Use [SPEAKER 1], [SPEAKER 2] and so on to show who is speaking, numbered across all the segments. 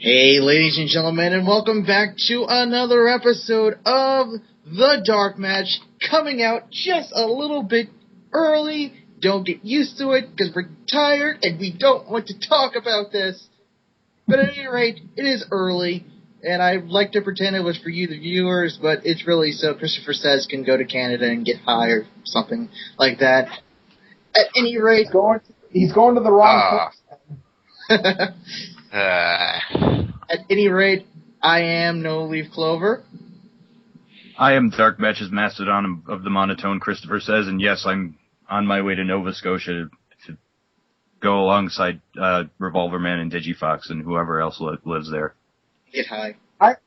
[SPEAKER 1] Hey, ladies and gentlemen, and welcome back to another episode of The Dark Match, coming out just a little bit early. Don't get used to it, because we're tired and we don't want to talk about this. But at any rate, it is early, and I like to pretend it was for you, the viewers, but it's really so Christopher Says can go to Canada and get high or something like that. At any rate...
[SPEAKER 2] He's going to the wrong place.
[SPEAKER 1] At any rate, I am No Leaf Clover.
[SPEAKER 3] I am DarkMatch's Mastodon of the Monotone, Christopher Says, and yes, I'm on my way to Nova Scotia to go alongside Revolver Man and Digifox and whoever else lives there.
[SPEAKER 1] Get high.
[SPEAKER 2] I'm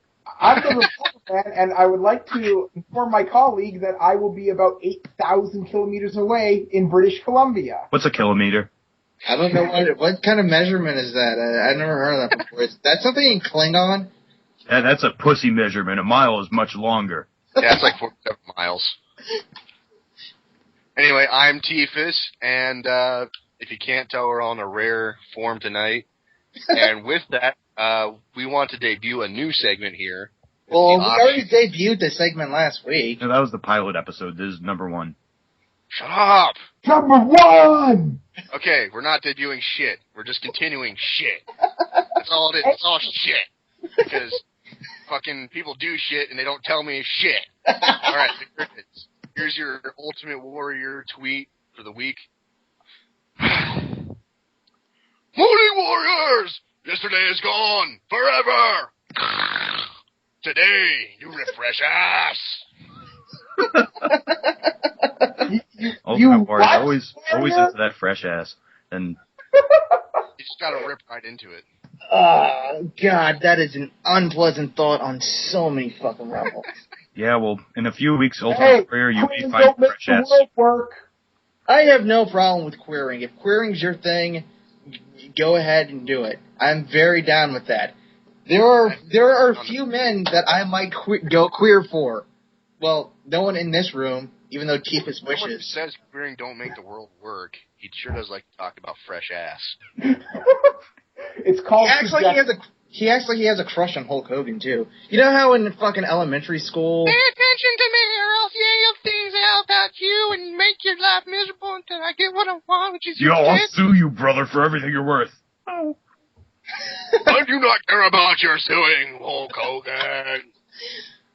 [SPEAKER 2] the Revolver Man, and I would like to inform my colleague that I will be about 8,000 kilometers away in British Columbia.
[SPEAKER 3] What's a kilometer?
[SPEAKER 1] I don't know what kind of measurement is that. I've never heard of that before. Is that something in Klingon?
[SPEAKER 3] Yeah, that's a pussy measurement. A mile is much longer.
[SPEAKER 4] Yeah, it's like 47 miles. Anyway, I'm Tiefus, and if you can't tell, we're on a rare form tonight. And with that, we want to debut a new segment here.
[SPEAKER 1] Well, we already debuted the segment last week.
[SPEAKER 3] No, that was the pilot episode. This is number 1.
[SPEAKER 4] Shut up!
[SPEAKER 2] Number 1!
[SPEAKER 4] Okay, we're not debuting shit. We're just continuing shit. That's all it is. It's all shit. Because fucking people do shit and they don't tell me shit. Alright, here's your Ultimate Warrior tweet for the week. Morning Warriors! Yesterday is gone. Forever! Today, you refresh ass.
[SPEAKER 3] Ultimate Warrior, always into that fresh ass. And
[SPEAKER 4] you just gotta rip right into it.
[SPEAKER 1] Oh, God, that is an unpleasant thought on so many fucking levels.
[SPEAKER 3] yeah, well, in a few weeks, Ultimate Warrior, you may find fresh ass.
[SPEAKER 2] Work.
[SPEAKER 1] I have no problem with queering. If queering's your thing, go ahead and do it. I'm very down with that. There are a few men that I might go queer for. Well, no one in this room, even though Tiefus wishes.
[SPEAKER 4] Someone who says queering don't make the world work, he sure does like to talk about fresh ass.
[SPEAKER 2] It's called...
[SPEAKER 1] He acts like he has a crush on Hulk Hogan, too. You know how in fucking elementary school...
[SPEAKER 4] Pay attention to me or else yell things out about you and make your life miserable until I get what I want, which is your
[SPEAKER 3] I'll
[SPEAKER 4] shit.
[SPEAKER 3] sue you, brother, for everything you're worth.
[SPEAKER 4] Oh. I do not care about your suing, Hulk Hogan.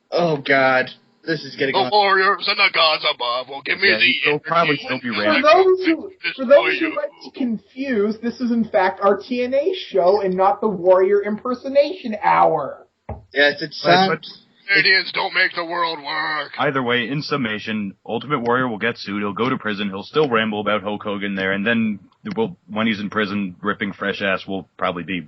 [SPEAKER 1] Oh, God. This is getting...
[SPEAKER 4] The warriors and the gods above will give me the...
[SPEAKER 3] He'll probably still be
[SPEAKER 2] For those who like to confuse, this is in fact our TNA show and not the Warrior Impersonation Hour.
[SPEAKER 1] Yes, it sounds...
[SPEAKER 4] Canadians don't make the world work.
[SPEAKER 3] Either way, in summation, Ultimate Warrior will get sued, he'll go to prison, he'll still ramble about Hulk Hogan there, and then when he's in prison, ripping fresh ass will probably be...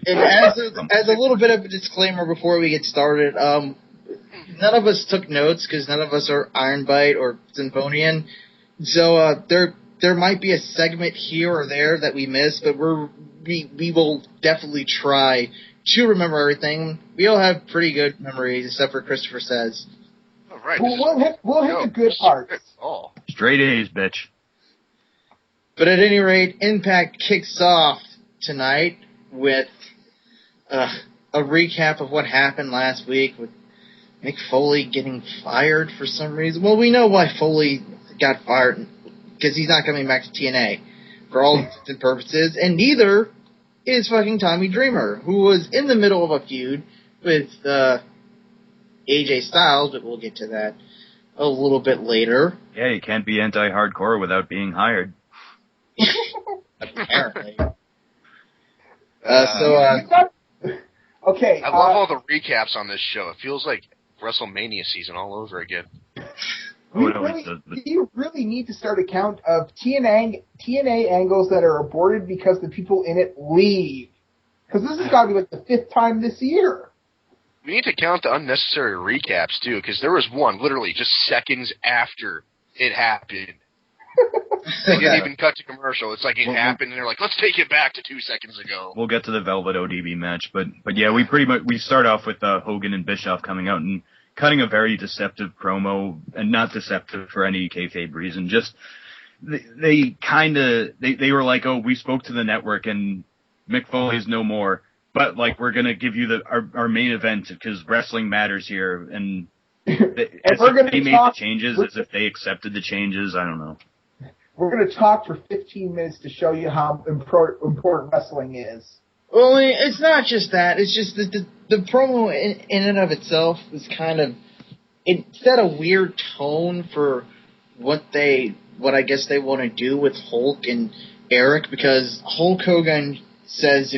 [SPEAKER 1] And as a little bit of a disclaimer before we get started, none of us took notes because none of us are Ironbite or Symphonian. So there might be a segment here or there that we missed, but we will definitely try to remember everything. We all have pretty good memories, except for Christopher Says.
[SPEAKER 4] All right.
[SPEAKER 2] We'll hit the good parts.
[SPEAKER 4] Oh.
[SPEAKER 3] Straight A's, bitch.
[SPEAKER 1] But at any rate, Impact kicks off tonight with a recap of what happened last week with Mick Foley getting fired for some reason. Well, we know why Foley got fired, because he's not coming back to TNA for all intents and purposes, and neither is fucking Tommy Dreamer, who was in the middle of a feud with AJ Styles, but we'll get to that a little bit later.
[SPEAKER 3] Yeah, you can't be anti-hardcore without being hired.
[SPEAKER 1] Apparently.
[SPEAKER 2] Okay.
[SPEAKER 4] I love all the recaps on this show. It feels like WrestleMania season all over again.
[SPEAKER 2] We really need to start a count of TNA angles that are aborted because the people in it leave. Because this has got to be like the 5th time this year.
[SPEAKER 4] We need to count the unnecessary recaps, too, because there was one literally just seconds after it happened. They didn't even cut to commercial. It's like it happened, and they're like, let's take it back to 2 seconds ago.
[SPEAKER 3] We'll get to the Velvet ODB match, but yeah, we start off with Hogan and Bischoff coming out and cutting a very deceptive promo, and not deceptive for any kayfabe reason. Just they were like, oh, we spoke to the network and Mick Foley's no more. but like we're gonna give you our main event because wrestling matters here, and as if they made the changes, as if they accepted the changes. I don't know.
[SPEAKER 2] We're going to talk for 15 minutes to show you how important wrestling is.
[SPEAKER 1] Well, it's not just that. It's just that the promo in and of itself is kind of, it set a weird tone for what I guess they want to do with Hulk and Eric, because Hulk Hogan says,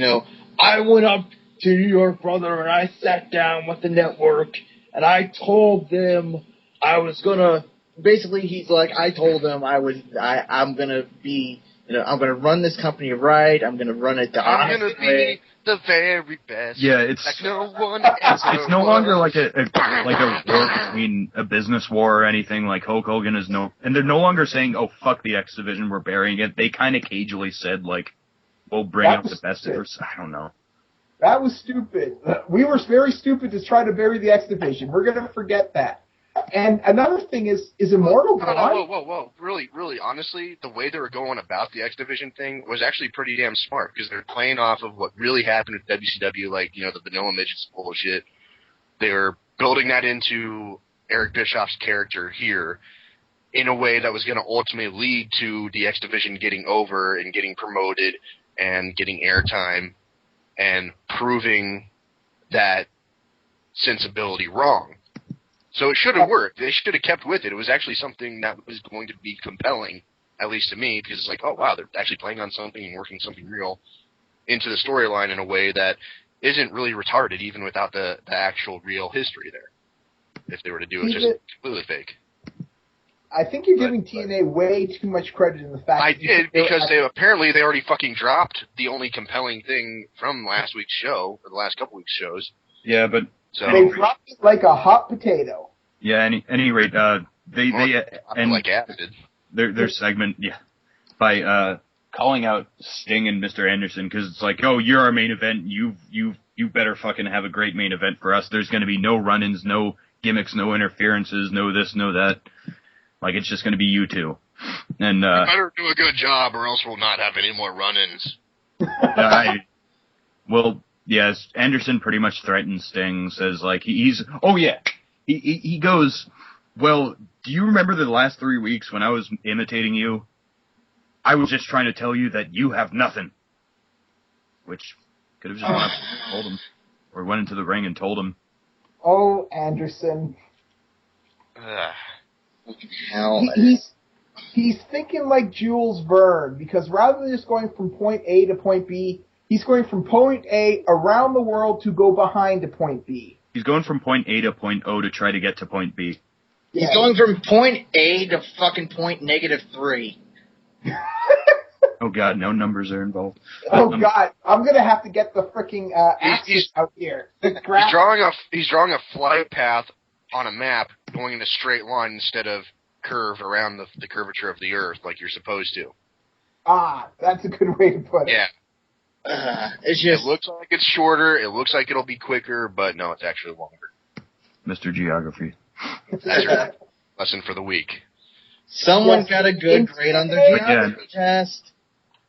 [SPEAKER 1] I went up to New York, brother, and I sat down with the network, and I told them I was going to, basically, he's like, I told them I'm gonna be, I'm gonna run this company right. I'm gonna run it the honest way. I'm gonna be
[SPEAKER 4] the very best.
[SPEAKER 3] Yeah, it's
[SPEAKER 4] like no one.
[SPEAKER 3] It's no longer like a war between a business war or anything. Like Hulk Hogan is and they're no longer saying, "Oh fuck the X Division, we're burying it." They kind of cagely said, like, "We'll bring out the best of us." I don't know.
[SPEAKER 2] That was stupid. We were very stupid to try to bury the X Division. We're gonna forget that. And another thing is Immortal gone?
[SPEAKER 4] Whoa. Really, honestly, the way they were going about the X Division thing was actually pretty damn smart, because they're playing off of what really happened with WCW, like, the Vanilla Midgets bullshit. They were building that into Eric Bischoff's character here in a way that was going to ultimately lead to the X Division getting over and getting promoted and getting airtime and proving that sensibility wrong. So it should have worked. They should have kept with it. It was actually something that was going to be compelling, at least to me, because it's like, oh, wow, they're actually playing on something and working something real into the storyline in a way that isn't really retarded, even without the actual real history there, if they were to do it just completely fake.
[SPEAKER 2] I think you're giving TNA way too much credit in the fact
[SPEAKER 4] I did, because they already fucking dropped the only compelling thing from last week's show, or the last couple weeks' shows.
[SPEAKER 3] Yeah, but...
[SPEAKER 2] So they dropped it like a hot potato.
[SPEAKER 3] Yeah, any rate, they and
[SPEAKER 4] like acid.
[SPEAKER 3] Their segment, by calling out Sting and Mr. Anderson, because it's like, oh, you're our main event. You better fucking have a great main event for us. There's going to be no run-ins, no gimmicks, no interferences, no this, no that. Like, it's just going to be you two. And
[SPEAKER 4] you better do a good job, or else we'll not have any more run-ins.
[SPEAKER 3] Yes, Anderson pretty much threatens Sting, says, like, he goes, well, do you remember the last 3 weeks when I was imitating you? I was just trying to tell you that you have nothing. Which could have just went up and told him. Or went into the ring and told him.
[SPEAKER 2] Oh, Anderson.
[SPEAKER 1] Fucking hell.
[SPEAKER 2] He's thinking like Jules Verne, because rather than just going from point A to point B, he's going from point A around the world to go behind to point B.
[SPEAKER 3] He's going from point A to point O to try to get to point B.
[SPEAKER 1] He's going from point A to fucking point -3.
[SPEAKER 3] Oh god, no numbers are involved.
[SPEAKER 2] Oh god, I'm gonna have to get the freaking axis out here.
[SPEAKER 4] He's drawing a flight path on a map going in a straight line instead of curve around the curvature of the Earth like you're supposed to.
[SPEAKER 2] Ah, that's a good way to put it.
[SPEAKER 4] Yeah.
[SPEAKER 1] It's just...
[SPEAKER 4] It looks like it's shorter, it looks like it'll be quicker, but no, it's actually longer.
[SPEAKER 3] Mr. Geography.
[SPEAKER 4] That's your lesson for the week.
[SPEAKER 1] Someone got a good grade on their geography test.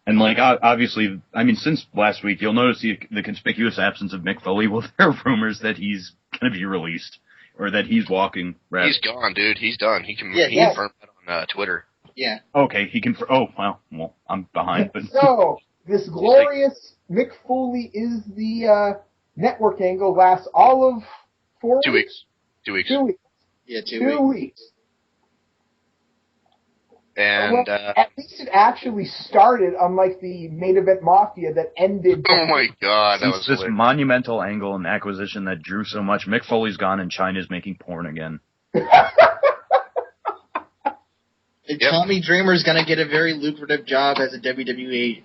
[SPEAKER 3] And, like, obviously, I mean, since last week, you'll notice the conspicuous absence of Mick Foley. Well, there are rumors that he's going to be released. Or that he's walking. Rather.
[SPEAKER 4] He's gone, dude. He's done. He confirmed that on Twitter.
[SPEAKER 1] Yeah.
[SPEAKER 3] Okay, he can... Oh, well, I'm behind. But
[SPEAKER 2] so, this glorious Mick Foley is the network angle lasts all of 4 weeks?
[SPEAKER 4] 2 weeks.
[SPEAKER 2] 2 weeks.
[SPEAKER 1] Yeah,
[SPEAKER 2] 2 weeks.
[SPEAKER 4] And
[SPEAKER 2] at least it actually started, unlike the main event Mafia that ended.
[SPEAKER 4] Oh my god, that was
[SPEAKER 3] this monumental angle and acquisition that drew so much. Mick Foley's gone and China's making porn again.
[SPEAKER 1] Tommy Dreamer's gonna get a very lucrative job as a WWE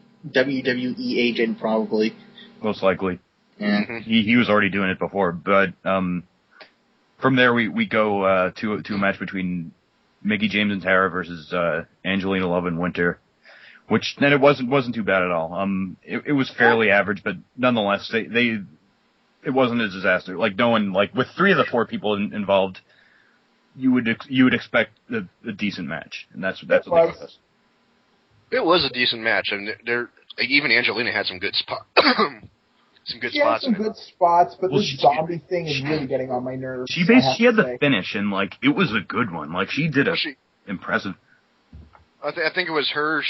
[SPEAKER 1] agent, probably.
[SPEAKER 3] Most likely.
[SPEAKER 1] Yeah.
[SPEAKER 3] He was already doing it before, but from there we go to a match between Mickie James and Tara versus Angelina Love and Winter, which then it wasn't too bad at all. It was fairly average, but nonetheless, it wasn't a disaster. Like no one, like with 3 of the 4 people involved, you would expect a decent match, and that's what they was.
[SPEAKER 4] It was a decent match, and even Angelina had some good some good
[SPEAKER 2] She has
[SPEAKER 4] spots.
[SPEAKER 2] some good spots, but this zombie thing is really getting on my nerves.
[SPEAKER 3] She had the finish, and like it was a good one. Like she did impressive.
[SPEAKER 4] I think it was her.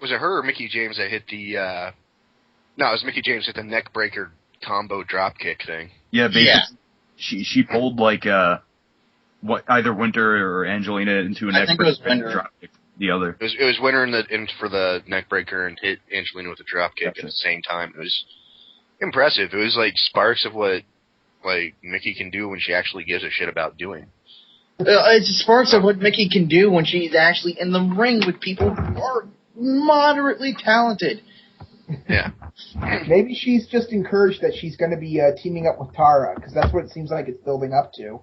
[SPEAKER 4] Was it her or Mickey James that hit the? No, it was Mickey James hit the neck breaker combo drop kick thing.
[SPEAKER 3] Yeah, basically, she pulled like either Winter or Angelina into a neck breaker and drop kick the other.
[SPEAKER 4] It was Winter for the neck breaker and hit Angelina with a drop kick at the same time. It was impressive. It was like sparks of what like Mickey can do when she actually gives a shit about doing.
[SPEAKER 1] It's sparks of what Mickey can do when she's actually in the ring with people who are moderately talented.
[SPEAKER 4] Yeah.
[SPEAKER 2] Maybe she's just encouraged that she's going to be teaming up with Tara, because that's what it seems like it's building up to.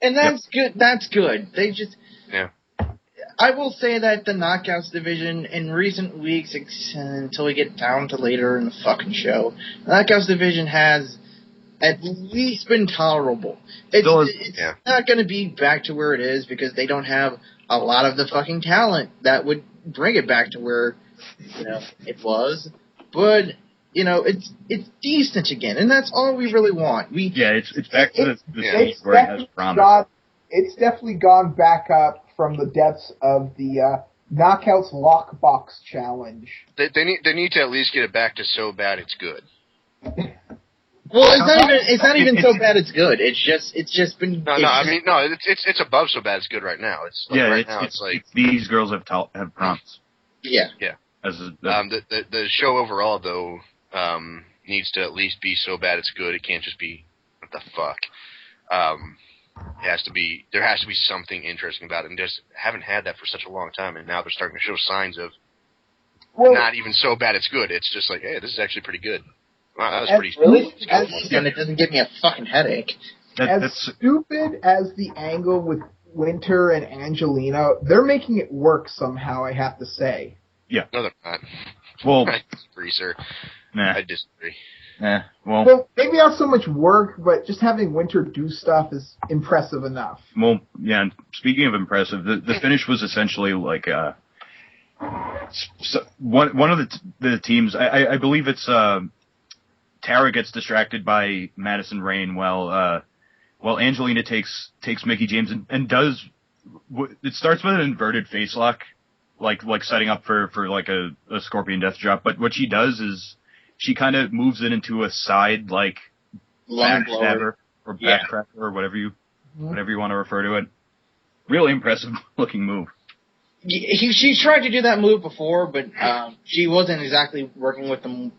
[SPEAKER 1] And that's good. That's good. They just...
[SPEAKER 4] Yeah.
[SPEAKER 1] I will say that the Knockouts division in recent weeks, until we get down to later in the fucking show, the Knockouts division has at least been tolerable. It's not going to be back to where it is because they don't have a lot of the fucking talent that would bring it back to where it was. But it's decent again, and that's all we really want.
[SPEAKER 3] It's back to the stage where it has promise.
[SPEAKER 2] It's definitely gone back up from the depths of the Knockouts Lockbox Challenge.
[SPEAKER 4] They need to at least get it back to so bad it's good.
[SPEAKER 1] Well, it's not even so bad it's good. It's just been.
[SPEAKER 4] It's above so bad it's good right now. It's like it's like
[SPEAKER 3] these girls have promise.
[SPEAKER 1] Yeah.
[SPEAKER 4] The show overall though needs to at least be so bad it's good. It can't just be what the fuck. There has to be something interesting about it, and just haven't had that for such a long time. And now they're starting to show signs of not even so bad it's good. It's just like, hey, this is actually pretty good. Wow, that was pretty.
[SPEAKER 1] Really? And it doesn't give me a fucking headache.
[SPEAKER 2] As stupid as the angle with Winter and Angelina, they're making it work somehow. I have to say.
[SPEAKER 3] Yeah.
[SPEAKER 4] No, they're not.
[SPEAKER 3] Well,
[SPEAKER 4] I disagree, sir.
[SPEAKER 3] Nah.
[SPEAKER 4] I disagree.
[SPEAKER 3] Well,
[SPEAKER 2] maybe not so much work, but just having Winter do stuff is impressive enough.
[SPEAKER 3] Well, yeah. Speaking of impressive, the finish was essentially like one of the teams. I believe it's Tara gets distracted by Madison Rayne while Angelina takes Mickey James and does. It starts with an inverted face lock, like setting up for like a Scorpion Death Drop. But what she does is she kind of moves it into a side like backstabber or backcracker or whatever you want to refer to it. Really impressive looking move.
[SPEAKER 1] She tried to do that move before, but she wasn't exactly working with the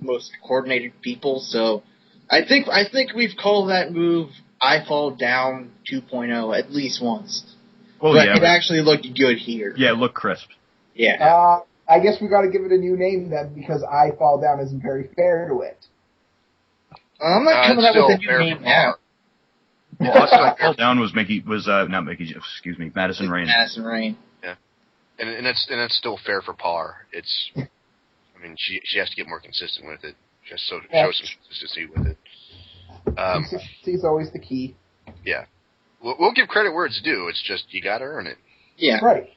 [SPEAKER 1] most coordinated people. So I think we've called that move I Fall Down 2.0 at least once.
[SPEAKER 3] Well,
[SPEAKER 1] but it actually looked good here.
[SPEAKER 3] Yeah, it looked crisp.
[SPEAKER 1] Yeah.
[SPEAKER 2] I guess we got to give it a new name then, because I Fall Down isn't very fair to it.
[SPEAKER 1] I'm not coming up with a new name now.
[SPEAKER 3] Well, I Fall Down was not Mickey. Excuse me, Madison Rayne.
[SPEAKER 1] Madison Rayne.
[SPEAKER 4] Yeah, and it's still fair for Par. It's, I mean, she has to get more consistent with it. She has to show some consistency with it.
[SPEAKER 2] Consistency is always the key.
[SPEAKER 4] Yeah, we'll give credit where it's due. It's just you got to earn it.
[SPEAKER 1] Yeah.
[SPEAKER 2] Right.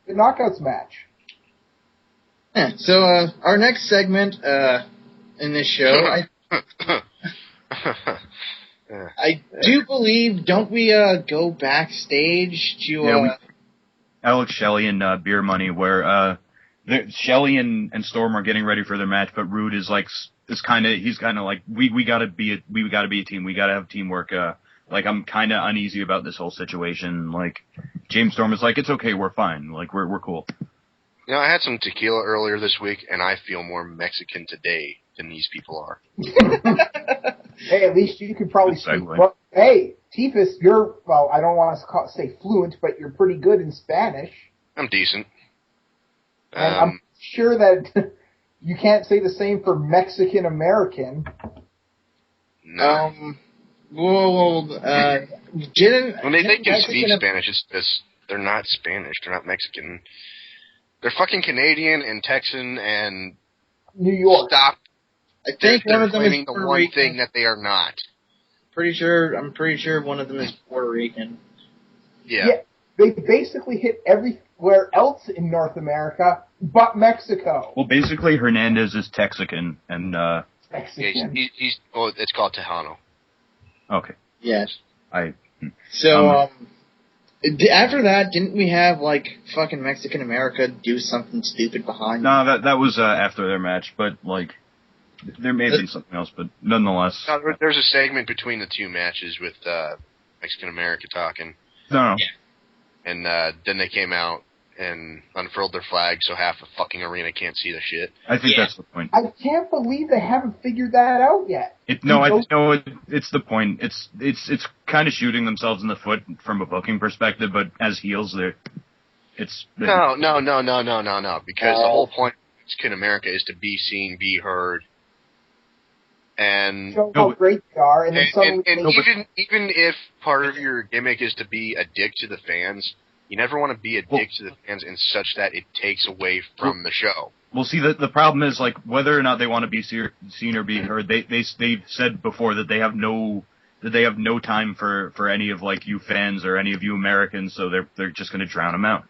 [SPEAKER 2] The Knockouts match.
[SPEAKER 1] Yeah, so our next segment in this show, I do believe, don't we go backstage to
[SPEAKER 3] Alex Shelley and Beer Money, where Shelley and Storm are getting ready for their match, but Rude is like he's kind of like we gotta be a team, we gotta have teamwork. Like, I'm kind of uneasy about this whole situation. Like, James Storm is like, it's okay, we're fine. Like, we're cool.
[SPEAKER 4] I had some tequila earlier this week, and I feel more Mexican today than these people are.
[SPEAKER 2] Hey, at least you could probably speak. Well, hey, Tifus, I don't want to say fluent, but you're pretty good in Spanish.
[SPEAKER 4] I'm decent.
[SPEAKER 2] And I'm sure that you can't say the same for Mexican American.
[SPEAKER 4] No.
[SPEAKER 1] Well,
[SPEAKER 4] when they can speak Spanish, it's just they're not Spanish. They're not Mexican. They're fucking Canadian and Texan and
[SPEAKER 2] New York.
[SPEAKER 4] Stop.
[SPEAKER 1] I think one of them is
[SPEAKER 4] the
[SPEAKER 1] Puerto
[SPEAKER 4] one
[SPEAKER 1] Rican.
[SPEAKER 4] thing that they are not.
[SPEAKER 1] I'm pretty sure one of them is Puerto Rican.
[SPEAKER 4] Yeah.
[SPEAKER 2] they basically hit everywhere else in North America but Mexico.
[SPEAKER 3] Well, basically, Hernandez is Texican, and
[SPEAKER 2] Mexican.
[SPEAKER 4] Yeah, he's it's called Tejano.
[SPEAKER 3] Okay.
[SPEAKER 1] Yes.
[SPEAKER 3] So,
[SPEAKER 1] after that, didn't we have, like, fucking Mexican America do something stupid behind?
[SPEAKER 3] No, that was after their match, but, like, there may have been something else, but nonetheless.
[SPEAKER 4] No, there's a segment between the two matches with Mexican America talking.
[SPEAKER 3] No.
[SPEAKER 1] Yeah.
[SPEAKER 4] And then they came out and unfurled their flag so half the fucking arena can't see the shit.
[SPEAKER 3] I think that's the point.
[SPEAKER 2] I can't believe they haven't figured that out yet.
[SPEAKER 3] It's the point. It's kind of shooting themselves in the foot from a booking perspective, but as heels,
[SPEAKER 4] No, because the whole point of Mexican America is to be seen, be heard, and
[SPEAKER 2] show how great they are, and then suddenly
[SPEAKER 4] even if part of your gimmick is to be a dick to the fans, you never want to be a dick to the fans in such that it takes away from the show.
[SPEAKER 3] Well, see, the problem is, like, whether or not they want to be seen or be heard, they've said before that they have no time for any of, like, you fans or any of you Americans, so they're just going to drown them out.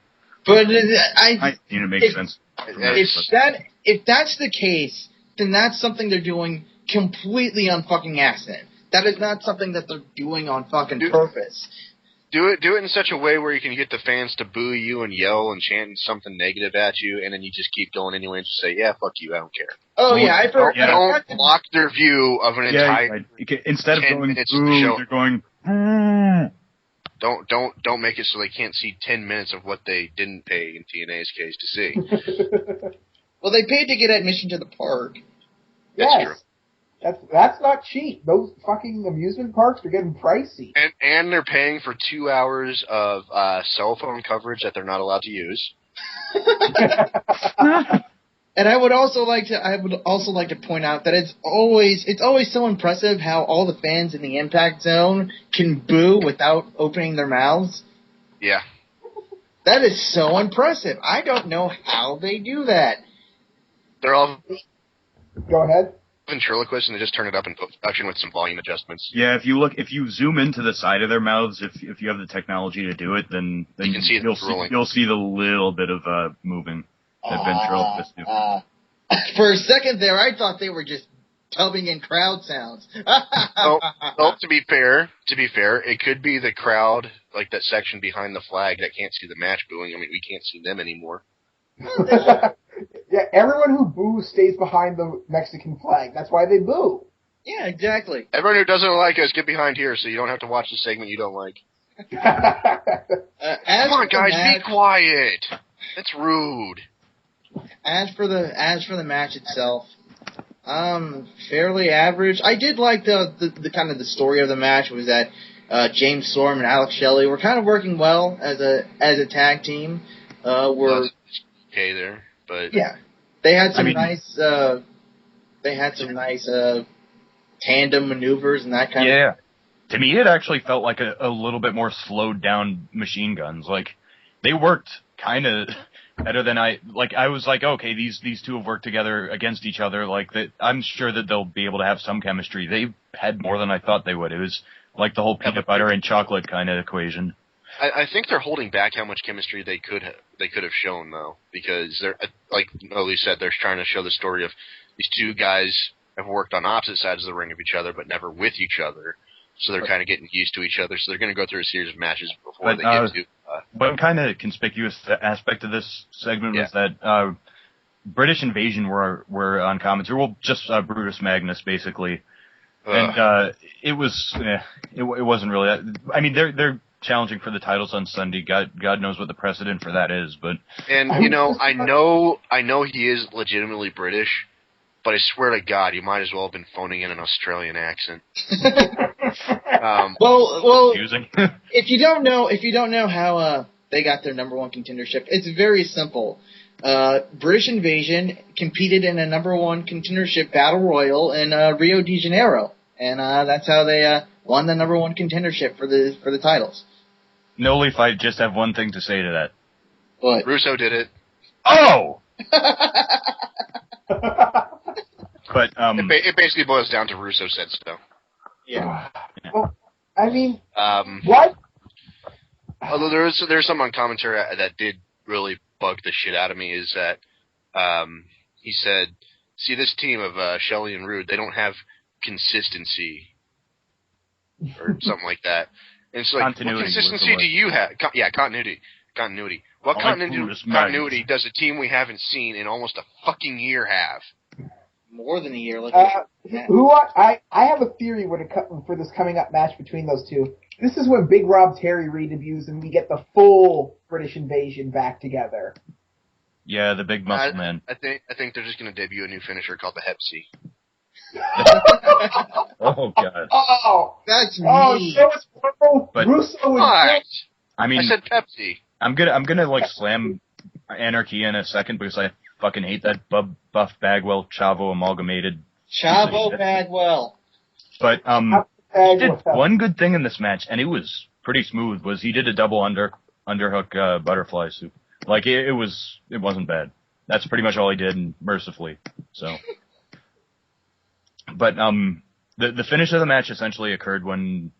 [SPEAKER 1] But
[SPEAKER 3] it makes sense.
[SPEAKER 1] If that's the case, then that's something they're doing completely on fucking accident. That is not something that they're doing on fucking purpose.
[SPEAKER 4] Do it in such a way where you can get the fans to boo you and yell and chant something negative at you, and then you just keep going anyway and just say, "Yeah, fuck you, I don't care."
[SPEAKER 1] Oh yeah, I've heard.
[SPEAKER 4] Don't block their view of an entire.
[SPEAKER 3] Instead of going boo, they're going.
[SPEAKER 4] Don't make it so they can't see 10 minutes of what they didn't pay in TNA's case to see.
[SPEAKER 1] Well, they paid to get admission to the park.
[SPEAKER 4] That's true.
[SPEAKER 2] That's not cheap. Those fucking amusement parks are getting pricey.
[SPEAKER 4] And they're paying for 2 hours of cell phone coverage that they're not allowed to use.
[SPEAKER 1] And I would also like to point out that it's always so impressive how all the fans in the Impact Zone can boo without opening their mouths.
[SPEAKER 4] Yeah.
[SPEAKER 1] That is so impressive. I don't know how they do that.
[SPEAKER 4] They're all
[SPEAKER 2] Go ahead.
[SPEAKER 4] ventriloquists, and they just turn it up in post-production with some volume adjustments.
[SPEAKER 3] Yeah, if you zoom into the side of their mouths, if you have the technology to do it, then
[SPEAKER 4] you can see
[SPEAKER 3] you'll see the little bit of moving that ventriloquists do.
[SPEAKER 1] For a second there, I thought they were just dubbing in crowd sounds.
[SPEAKER 4] Well, to be fair, it could be the crowd, like that section behind the flag that can't see the match booing. I mean, we can't see them anymore.
[SPEAKER 2] Yeah, everyone who boos stays behind the Mexican flag. That's why they boo.
[SPEAKER 1] Yeah, exactly.
[SPEAKER 4] Everyone who doesn't like us, get behind here so you don't have to watch the segment you don't like. Come on, guys, be quiet. That's rude.
[SPEAKER 1] As for the match itself, fairly average. I did like the kind of the story of the match was that James Storm and Alex Shelley were kind of working well as a tag team. Were
[SPEAKER 4] okay there, but
[SPEAKER 1] yeah, they had some nice tandem maneuvers and that kind of.
[SPEAKER 3] Yeah, to me it actually felt like a little bit more slowed down Machine Guns. Like they worked kind of better than I was like, okay, these two have worked together against each other. Like that, I'm sure that they'll be able to have some chemistry. They had more than I thought they would. It was like the whole peanut butter and chocolate kind of equation.
[SPEAKER 4] I think they're holding back how much chemistry they could have shown though, because they're like Oli said, they're trying to show the story of these two guys have worked on opposite sides of the ring of each other, but never with each other. So they're kind of getting used to each other. So they're going to go through a series of matches before they get to.
[SPEAKER 3] One kind of conspicuous aspect of this segment was that British Invasion were on commentary. Well, just Brutus Magnus basically, and it wasn't really. I mean, they're challenging for the titles on Sunday. God knows what the precedent for that is, but
[SPEAKER 4] you know, I know he is legitimately British, but I swear to God, he might as well have been phoning in an Australian accent.
[SPEAKER 1] Well, if you don't know how they got their number one contendership, it's very simple. British Invasion competed in a number one contendership battle royal in Rio de Janeiro, and that's how they won the number one contendership for the titles.
[SPEAKER 3] No Leaf, I just have one thing to say to that.
[SPEAKER 1] What?
[SPEAKER 4] Russo did it.
[SPEAKER 3] Oh! But
[SPEAKER 4] it basically boils down to Russo said so.
[SPEAKER 1] Yeah.
[SPEAKER 2] Well, I mean,
[SPEAKER 4] what? Although there's some on commentary that did really bug the shit out of me is that he said, "See this team of Shelley and Rude, they don't have consistency," or something like that. And it's like, what consistency do you have? Continuity. What continuity does a team we haven't seen in almost a fucking year have?
[SPEAKER 1] More than a year.
[SPEAKER 2] I have a theory for this coming up match between those two. This is when Big Rob Terry redebuts and we get the full British Invasion back together.
[SPEAKER 3] Yeah, the big muscle man.
[SPEAKER 4] I think they're just going to debut a new finisher called the Hep C.
[SPEAKER 3] Oh God!
[SPEAKER 2] Oh,
[SPEAKER 1] that's me.
[SPEAKER 3] But
[SPEAKER 2] Russo
[SPEAKER 4] I
[SPEAKER 3] mean,
[SPEAKER 4] said Pepsi.
[SPEAKER 3] I'm gonna like slam Anarchy in a second because I fucking hate that Buff Bagwell Chavo amalgamated.
[SPEAKER 1] Chavo Bagwell.
[SPEAKER 3] But he did one good thing in this match, and it was pretty smooth. Was he did a double underhook butterfly soup. Like it wasn't bad. That's pretty much all he did, and mercifully so. But the finish of the match essentially occurred when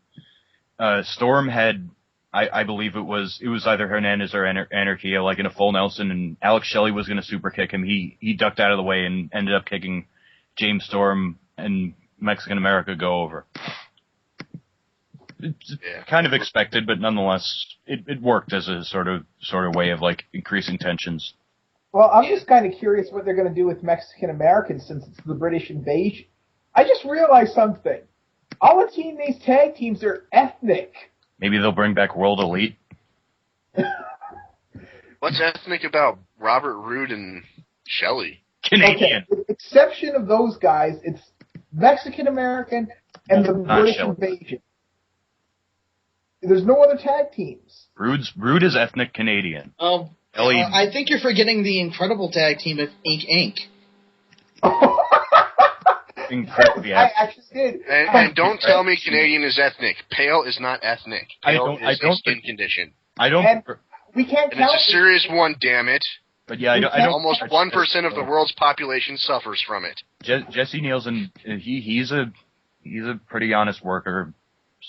[SPEAKER 3] Storm had, I believe it was either Hernandez or Anarchy, like in a full Nelson, and Alex Shelley was going to super kick him. He ducked out of the way and ended up kicking James Storm, and Mexican America go over. It's kind of expected, but nonetheless, it worked as a sort of way of like increasing tensions.
[SPEAKER 2] Well, I'm just kind of curious what they're going to do with Mexican Americans since it's the British Invasion. I just realized something. All the these tag teams are ethnic.
[SPEAKER 3] Maybe they'll bring back World Elite.
[SPEAKER 4] What's ethnic about Robert Roode and Shelley?
[SPEAKER 3] Canadian.
[SPEAKER 2] Okay, with the exception of those guys, it's Mexican American and the British Invasion. There's no other tag teams.
[SPEAKER 3] Roode is ethnic Canadian.
[SPEAKER 1] I think you're forgetting the incredible tag team of Ink Inc.
[SPEAKER 3] Incredibly
[SPEAKER 2] I actually did.
[SPEAKER 4] And don't tell me Canadian is ethnic. Pale is not ethnic. Pale is a skin condition.
[SPEAKER 2] We can't
[SPEAKER 4] and
[SPEAKER 2] count
[SPEAKER 4] it's a serious one, damn it.
[SPEAKER 3] But yeah, I don't.
[SPEAKER 4] Almost 1% of the world's population suffers from it.
[SPEAKER 3] Jesse Nielsen, he's a pretty honest worker.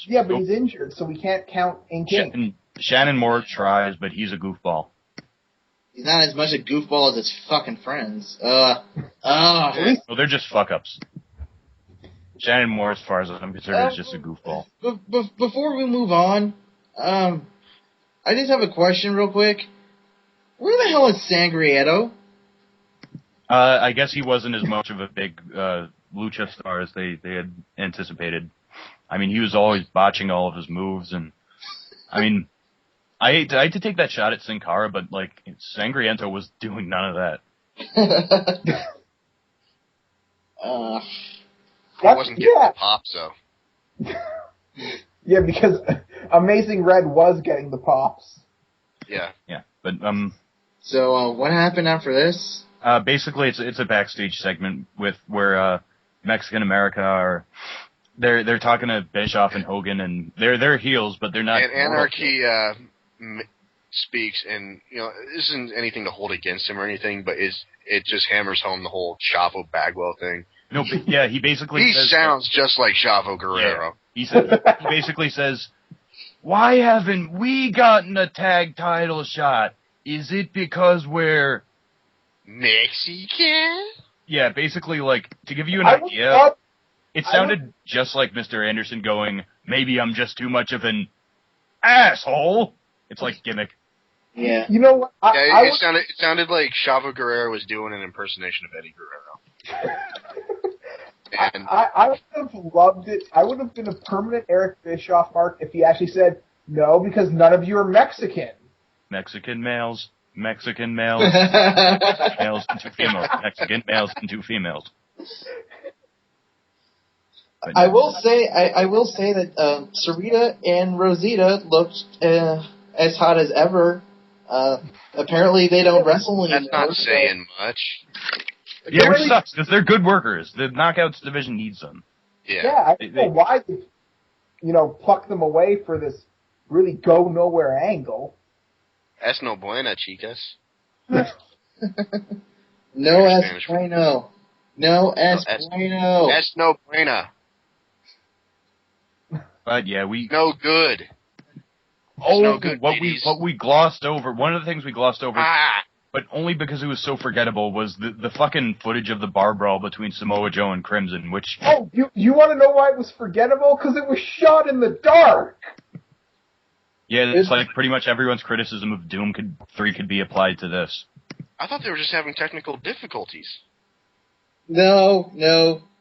[SPEAKER 2] Yeah, but he's injured, so we can't count Ink Inc.
[SPEAKER 3] Shannon Moore tries, but he's a goofball.
[SPEAKER 1] He's not as much a goofball as his fucking friends.
[SPEAKER 3] Well, they're just fuck-ups. Shannon Moore, as far as I'm concerned, is just a goofball.
[SPEAKER 1] Before we move on, I just have a question real quick. Where the hell is Sangrieto?
[SPEAKER 3] I guess he wasn't as much of a big lucha star as they had anticipated. I mean, he was always botching all of his moves, and I mean, I hate to take that shot at Sin Cara, but like Sangriento was doing none of that.
[SPEAKER 4] He wasn't getting the pops, though.
[SPEAKER 2] Yeah, because Amazing Red was getting the pops.
[SPEAKER 4] Yeah.
[SPEAKER 3] Yeah, but
[SPEAKER 1] So what happened after this?
[SPEAKER 3] Basically, it's a backstage segment where Mexican America are they're talking to Bischoff and Hogan, and they're heels, but they're not.
[SPEAKER 4] And Anarchy speaks, and this isn't anything to hold against him or anything, but it just hammers home the whole Chavo Bagwell thing.
[SPEAKER 3] No, but yeah, he basically
[SPEAKER 4] he
[SPEAKER 3] says,
[SPEAKER 4] sounds just like Chavo Guerrero.
[SPEAKER 3] Yeah, he basically says, "Why haven't we gotten a tag title shot? Is it because we're
[SPEAKER 4] Mexican?"
[SPEAKER 3] Yeah, basically, like, to give you an idea, it sounded just like Mr. Anderson going, "Maybe I'm just too much of an asshole." It's like gimmick.
[SPEAKER 2] Yeah. You know what?
[SPEAKER 4] It sounded like Chavo Guerrero was doing an impersonation of Eddie Guerrero. And
[SPEAKER 2] I would have loved it. I would have been a permanent Eric Bischoff mark if he actually said, "No, because none of you are Mexican."
[SPEAKER 3] Mexican males, Mexican males, males and two females, Mexican males and two females.
[SPEAKER 1] I will say that Sarita and Rosita looked as hot as ever. Apparently they don't wrestle anymore.
[SPEAKER 4] That's not saying much.
[SPEAKER 3] Yeah, which sucks, because they're good workers. The Knockouts division needs them.
[SPEAKER 2] Yeah, I don't know why they, pluck them away for this really go-nowhere angle.
[SPEAKER 4] Es no buena, chicas.
[SPEAKER 1] No es bueno. No es bueno.
[SPEAKER 4] Es no buena.
[SPEAKER 3] But yeah,
[SPEAKER 4] no good.
[SPEAKER 3] Oh,
[SPEAKER 4] no good,
[SPEAKER 3] what we glossed over. One of the things we glossed over, but only because it was so forgettable, was the fucking footage of the bar brawl between Samoa Joe and Crimson, which...
[SPEAKER 2] Oh, you want to know why it was forgettable? Because it was shot in the dark!
[SPEAKER 3] Yeah, it's like pretty much everyone's criticism of Doom 3 could be applied to this.
[SPEAKER 4] I thought they were just having technical difficulties.
[SPEAKER 1] No,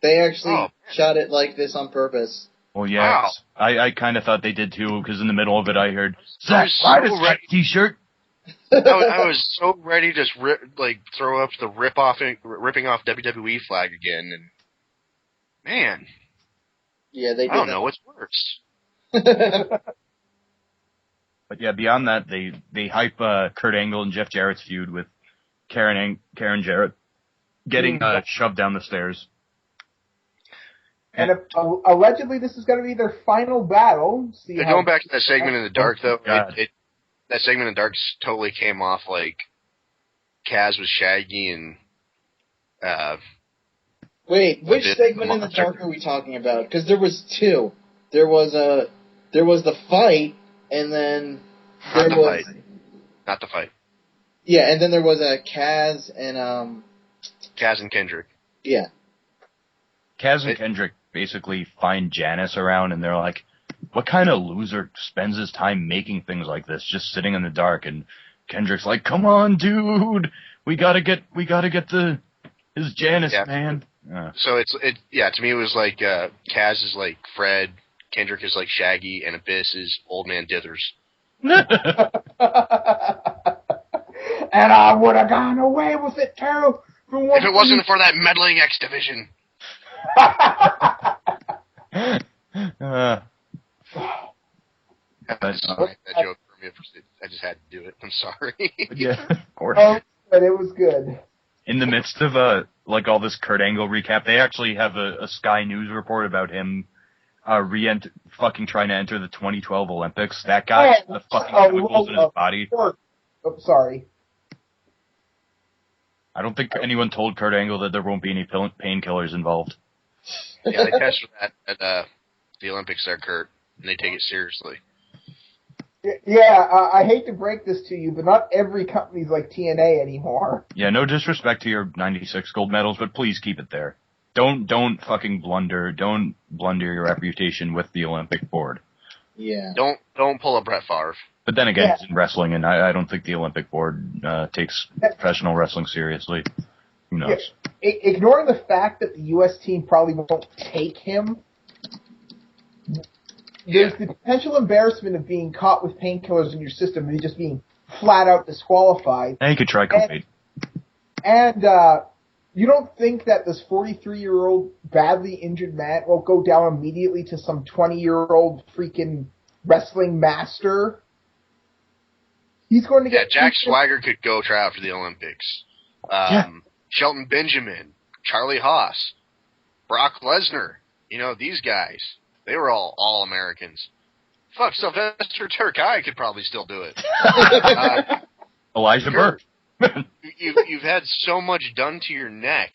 [SPEAKER 1] they actually shot it like this on purpose.
[SPEAKER 3] Well, yeah, wow. I kind of thought they did too, because in the middle of it I heard, Zack Ryder's got a t-shirt.
[SPEAKER 4] I was so ready to just throw up the ripping off WWE flag again, and man,
[SPEAKER 1] yeah, they.
[SPEAKER 4] I don't know what's worse.
[SPEAKER 3] But yeah, beyond that, they hype Kurt Angle and Jeff Jarrett's feud with Karen Jarrett getting shoved down the stairs.
[SPEAKER 2] And allegedly, this is going to be their final battle.
[SPEAKER 4] Going back to that segment in the dark, though, that segment in the dark totally came off like Kaz was Shaggy and.
[SPEAKER 1] Wait, which segment in the dark are we talking about? Because there was two. There was the fight, and then
[SPEAKER 4] Not the fight.
[SPEAKER 1] Yeah, and then there was a Kaz and
[SPEAKER 4] Kendrick.
[SPEAKER 1] Yeah.
[SPEAKER 3] Kaz and Kendrick basically find Janice around, and they're like, what kind of loser spends his time making things like this, just sitting in the dark? And Kendrick's like, come on, dude, we gotta get his Janice, man.
[SPEAKER 4] So to me it was like Kaz is like Fred, Kendrick is like Shaggy, and Abyss is Old Man Dithers.
[SPEAKER 2] And I would have gone away with it too.
[SPEAKER 4] If it wasn't for that meddling X Division. That joke for me. I just had to do it. I'm sorry.
[SPEAKER 3] Yeah, of course.
[SPEAKER 2] But it was good.
[SPEAKER 3] In the midst of all this Kurt Angle recap, they actually have a Sky News report about him fucking trying to enter the 2012 Olympics. That guy, the fucking chemicals in his body.
[SPEAKER 2] Oh, sorry.
[SPEAKER 3] I don't think anyone told Kurt Angle that there won't be any painkillers involved.
[SPEAKER 4] Yeah, they tested that at the Olympics there, Kurt, and they take it seriously.
[SPEAKER 2] Yeah, I hate to break this to you, but not every company's like TNA anymore.
[SPEAKER 3] Yeah, no disrespect to your 96 gold medals, but please keep it there. Don't fucking blunder. Don't blunder your reputation with the Olympic board.
[SPEAKER 1] Yeah.
[SPEAKER 4] Don't pull a Brett Favre.
[SPEAKER 3] But then again, it's in wrestling, and I don't think the Olympic board takes professional wrestling seriously. Who knows?
[SPEAKER 2] Yeah. Ignoring the fact that the U.S. team probably won't take him, there's the potential embarrassment of being caught with painkillers in your system and just being flat out disqualified.
[SPEAKER 3] And you could try Kool-Aid.
[SPEAKER 2] And you don't think that this 43-year-old badly injured man will go down immediately to some 20-year-old freaking wrestling master? He's going to get...
[SPEAKER 4] Yeah, Jack Swagger could go try out for the Olympics. Shelton Benjamin, Charlie Haas, Brock Lesnar. You know, these guys. They were all Americans. Fuck, Sylvester Terkay could probably still do it.
[SPEAKER 3] Elijah Burke.
[SPEAKER 4] You've had so much done to your neck.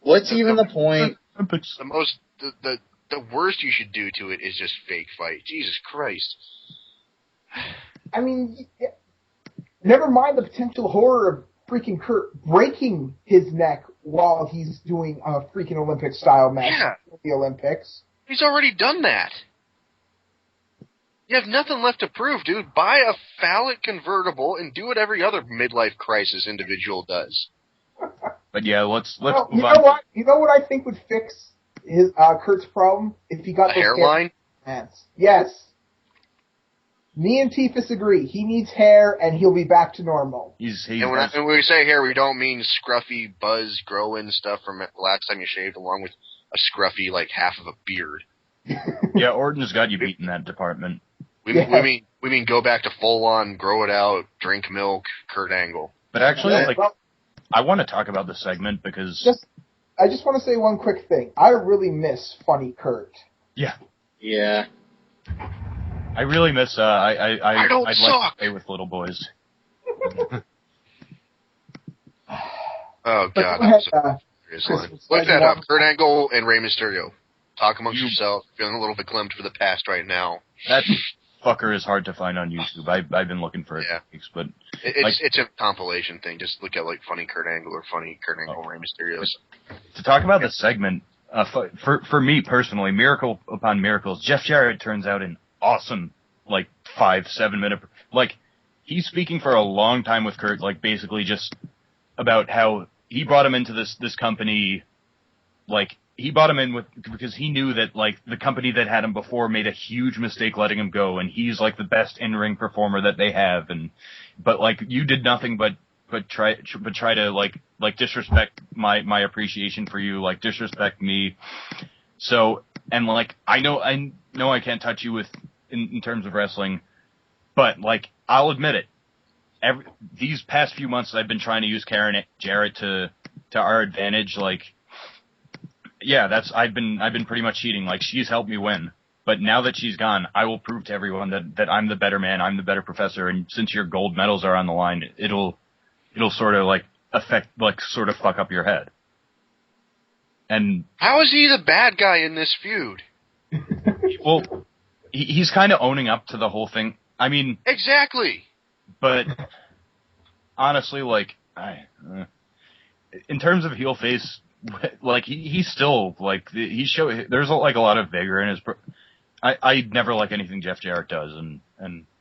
[SPEAKER 1] What's even the point?
[SPEAKER 4] The worst you should do to it is just fake fight. Jesus Christ.
[SPEAKER 2] I mean, never mind the potential horror of freaking Kurt breaking his neck while he's doing a freaking Olympic-style match at the Olympics.
[SPEAKER 4] He's already done that. You have nothing left to prove, dude. Buy a phallic convertible and do what every other midlife crisis individual does.
[SPEAKER 3] But yeah, let's move on.
[SPEAKER 2] You know what I think would fix his Kurt's problem? If he got
[SPEAKER 4] a hairline?
[SPEAKER 2] Pants. Yes. Me and Tiefus agree. He needs hair, and he'll be back to normal.
[SPEAKER 4] And when we say hair, we don't mean scruffy, buzz, growing stuff from last time you shaved, along with a scruffy, like, half of a beard.
[SPEAKER 3] Yeah, Orton's got you beat in that department.
[SPEAKER 4] We mean go back to full-on, grow it out, drink milk, Kurt Angle.
[SPEAKER 3] But actually, I want to talk about the segment because...
[SPEAKER 2] I just want to say one quick thing. I really miss Funny Kurt.
[SPEAKER 3] Yeah.
[SPEAKER 1] Yeah.
[SPEAKER 3] I really miss, I'd like to play with little boys.
[SPEAKER 4] Oh, God. Look that up. Kurt Angle and Rey Mysterio. Talk amongst yourself. Feeling a little bit glimpsed for the past right now.
[SPEAKER 3] That fucker is hard to find on YouTube. I've been looking for it for weeks, but
[SPEAKER 4] it's a compilation thing. Just look at like funny Kurt Angle or funny Kurt Angle Rey Mysterios.
[SPEAKER 3] To talk about the segment, for me personally, miracle upon miracles, Jeff Jarrett turns out an awesome 5-7 minute he's speaking for a long time with Kurt, basically just about how he brought him into this company, he brought him in because he knew that the company that had him before made a huge mistake letting him go, and he's the best in-ring performer that they have, but you did nothing but try to disrespect my appreciation for you, disrespect me. So, and I know I can't touch you in terms of wrestling, but I'll admit it. These past few months I've been trying to use Karen Jarrett to our advantage. I've been pretty much cheating. She's helped me win. But now that she's gone, I will prove to everyone that I'm the better man, I'm the better professor, and since your gold medals are on the line, it'll sort of affect sort of fuck up your head. And
[SPEAKER 4] how is he the bad guy in this feud?
[SPEAKER 3] Well, he's kind of owning up to the whole thing. I mean,
[SPEAKER 4] exactly. But
[SPEAKER 3] honestly, in terms of heel face, he's still there's a lot of vigor in his. I never like anything Jeff Jarrett does, and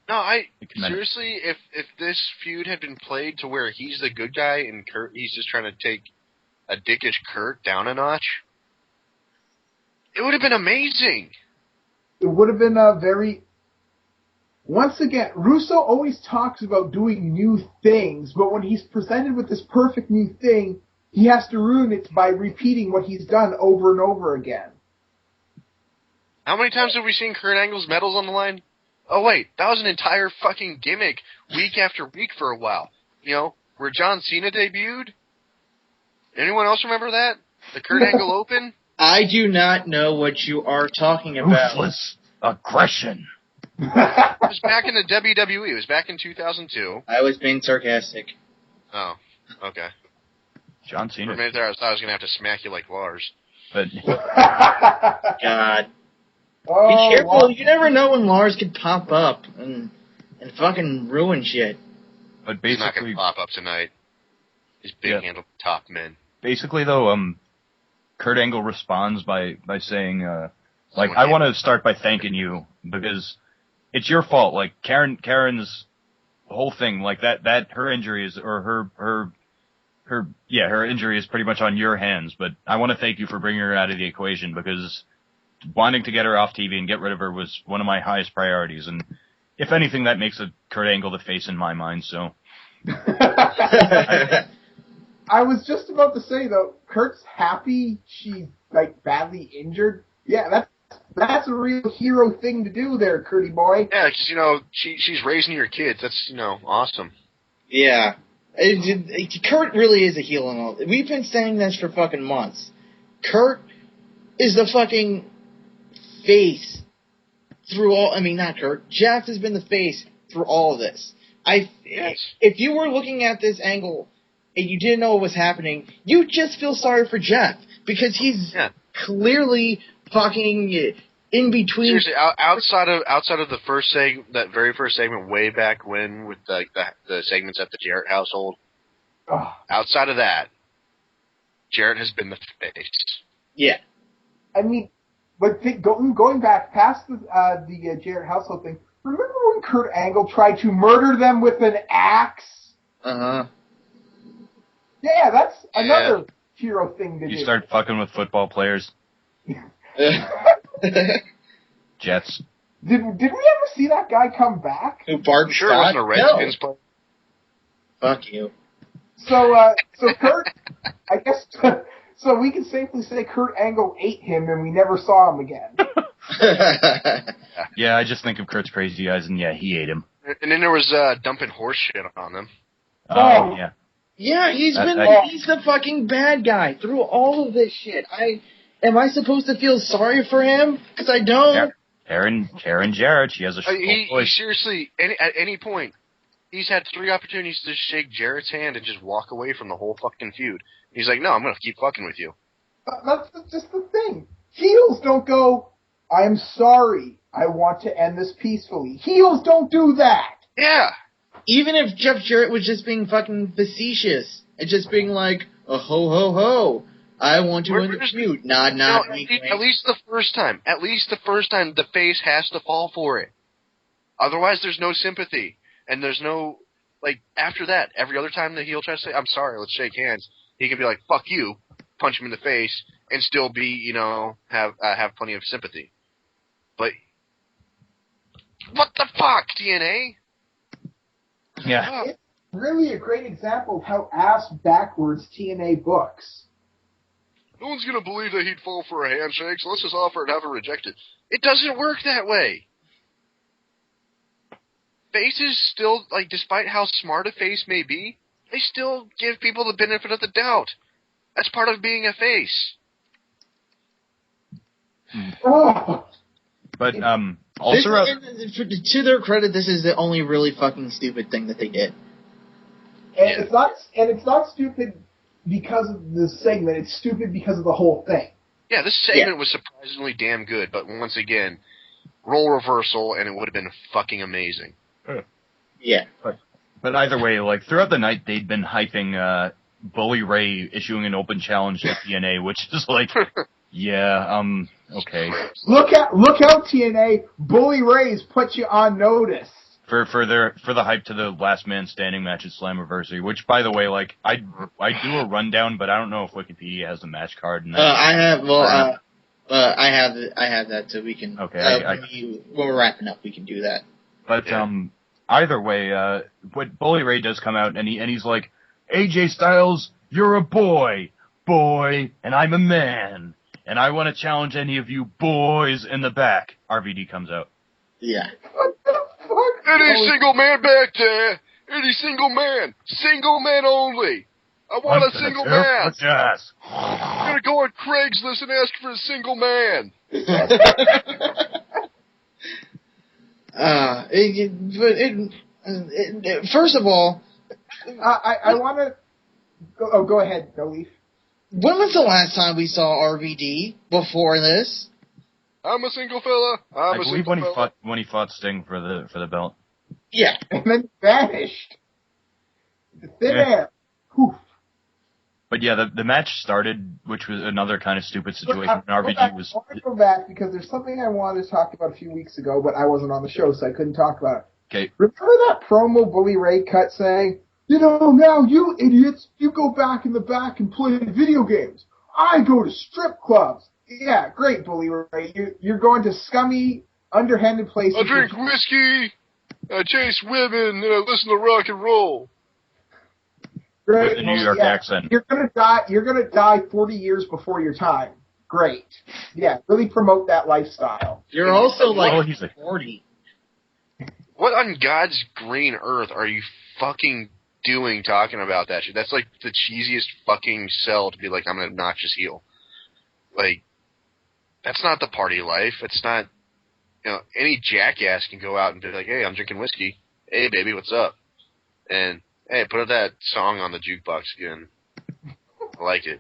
[SPEAKER 4] no, seriously, if this feud had been played to where he's the good guy and he's just trying to take a dickish Kurt down a notch, it would have been amazing.
[SPEAKER 2] It would have been a very. Once again, Russo always talks about doing new things, but when he's presented with this perfect new thing, he has to ruin it by repeating what he's done over and over again.
[SPEAKER 4] How many times have we seen Kurt Angle's medals on the line? Oh, wait, that was an entire fucking gimmick week after week for a while. Where John Cena debuted? Anyone else remember that? The Kurt Angle Open?
[SPEAKER 1] I do not know what you are talking about.
[SPEAKER 3] Ruthless aggression.
[SPEAKER 4] It was back in the WWE. It was back in 2002.
[SPEAKER 1] I was being sarcastic.
[SPEAKER 4] Oh, okay.
[SPEAKER 3] John Cena.
[SPEAKER 4] For a minute there, I thought I was going to have to smack you like Lars.
[SPEAKER 3] But
[SPEAKER 1] God. Be careful. Wow. You never know when Lars could pop up and fucking ruin shit.
[SPEAKER 3] But basically,
[SPEAKER 4] he's not going to pop up tonight. He's big-handled top men.
[SPEAKER 3] Basically, though, Kurt Angle responds by saying, I want to start by thanking you because it's your fault. Karen's whole thing, that her injury is, or her injury is pretty much on your hands. But I want to thank you for bringing her out of the equation because wanting to get her off TV and get rid of her was one of my highest priorities. And if anything, that makes Kurt Angle the face in my mind. So
[SPEAKER 2] I was just about to say though, Kurt's happy she's badly injured. Yeah, that's a real hero thing to do there, Kurtie boy.
[SPEAKER 4] Yeah, because, she's raising your kids. That's, awesome.
[SPEAKER 1] Yeah. Kurt really is a heel and all. We've been saying this for fucking months. Kurt is the fucking face through all, not Kurt. Jeff has been the face through all of this. If you were looking at this angle and you didn't know what was happening, you just feel sorry for Jeff because he's clearly fucking in between.
[SPEAKER 4] Seriously, outside of the first that very first segment way back when with the segments at the Jarrett household, outside of that, Jarrett has been the face.
[SPEAKER 1] Yeah.
[SPEAKER 2] But going back past the Jarrett household thing, remember when Kurt Angle tried to murder them with an axe?
[SPEAKER 1] Uh-huh.
[SPEAKER 2] Yeah, that's another hero thing to do.
[SPEAKER 3] You start fucking with football players. Jets.
[SPEAKER 2] Did we ever see that guy come back?
[SPEAKER 1] Who, Bart
[SPEAKER 4] sure it wasn't a Redskins player.
[SPEAKER 1] Fuck you.
[SPEAKER 2] So Kurt, I guess, so we can safely say Kurt Angle ate him and we never saw him again.
[SPEAKER 3] Yeah, I just think of Kurt's crazy eyes and he ate him.
[SPEAKER 4] And then there was dumping horse shit on them.
[SPEAKER 3] Oh, yeah.
[SPEAKER 1] Yeah, he's the fucking bad guy through all of this shit. Am I supposed to feel sorry for him? Because I don't.
[SPEAKER 3] Karen Jarrett, she has a
[SPEAKER 4] he seriously, at any point, he's had 3 opportunities to shake Jarrett's hand and just walk away from the whole fucking feud. He's like, no, I'm going to keep fucking with you.
[SPEAKER 2] That's just the thing. Heels don't go, I'm sorry, I want to end this peacefully. Heels don't do that.
[SPEAKER 4] Yeah.
[SPEAKER 1] Even if Jeff Jarrett was just being fucking facetious and just being like, oh, ho, ho, ho, I want to win the feud. Nod, wink, wink.
[SPEAKER 4] At least the first time, the face has to fall for it. Otherwise, there's no sympathy. And there's no, like, after that, every other time the heel tries to say, I'm sorry, let's shake hands, he can be like, fuck you, punch him in the face, and still be, you know, have plenty of sympathy. But, what the fuck, TNA?
[SPEAKER 3] Yeah.
[SPEAKER 2] It's really a great example of how ass-backwards TNA books.
[SPEAKER 4] No one's gonna believe that he'd fall for a handshake, so let's just offer it and have her reject it. It doesn't work that way. Faces still, like, despite how smart a face may be, they still give people the benefit of the doubt. That's part of being a face.
[SPEAKER 2] Oh.
[SPEAKER 3] But, also...
[SPEAKER 1] to their credit, this is the only really fucking stupid thing that they did.
[SPEAKER 2] And it's not stupid because of the segment, it's stupid because of the whole thing.
[SPEAKER 4] Yeah, this segment was surprisingly damn good, but once again, role reversal, and it would have been fucking amazing.
[SPEAKER 1] Yeah.
[SPEAKER 3] But either way, like, throughout the night, they'd been hyping, Bully Ray issuing an open challenge to TNA, which is like, yeah, okay.
[SPEAKER 2] Look out, TNA, Bully Ray's put you on notice.
[SPEAKER 3] For the hype to the last man standing match at Slammiversary, which, by the way, like, I do a rundown, but I don't know if Wikipedia has the match card. And
[SPEAKER 1] I have that, so we can.
[SPEAKER 3] Okay.
[SPEAKER 1] When we're wrapping up, we can do that.
[SPEAKER 3] But either way, what Bully Ray does come out and he's like, AJ Styles, you're a boy, and I'm a man, and I want to challenge any of you boys in the back. RVD comes out.
[SPEAKER 1] Yeah.
[SPEAKER 2] What the fuck?
[SPEAKER 4] Any single man back there, any single man only. I want a single man.
[SPEAKER 3] Yes.
[SPEAKER 4] I'm gonna go on Craigslist and ask for a single man.
[SPEAKER 1] First of all,
[SPEAKER 2] I want to. Go ahead, go Leaf.
[SPEAKER 1] When was the last time we saw RVD before this?
[SPEAKER 4] I'm a single fella.
[SPEAKER 3] I believe when he fought Sting for the belt.
[SPEAKER 1] Yeah,
[SPEAKER 2] and then vanished. The thin air. Poof.
[SPEAKER 3] But yeah, the match started, which was another kind of stupid situation.
[SPEAKER 2] I want to go back because there's something I wanted to talk about a few weeks ago, but I wasn't on the show, so I couldn't talk about it.
[SPEAKER 3] Okay.
[SPEAKER 2] Remember that promo Bully Ray cut saying, you know, now you idiots, you go back in the back and play video games. I go to strip clubs. Yeah, great, Bully Ray. You're going to scummy, underhanded places.
[SPEAKER 4] I drink whiskey, I chase women, and I listen to rock and roll.
[SPEAKER 2] Great.
[SPEAKER 3] With the New York accent.
[SPEAKER 2] You're gonna die 40 years before your time. Great. Yeah, really promote that lifestyle.
[SPEAKER 1] You're also
[SPEAKER 3] he's like
[SPEAKER 1] 40.
[SPEAKER 4] What on God's green earth are you fucking doing talking about that shit? That's like the cheesiest fucking sell to be like, I'm an obnoxious heel. Like, that's not the party life. It's not, you know, any jackass can go out and be like, hey, I'm drinking whiskey. Hey, baby, what's up? And, hey, put that song on the jukebox again. I like it.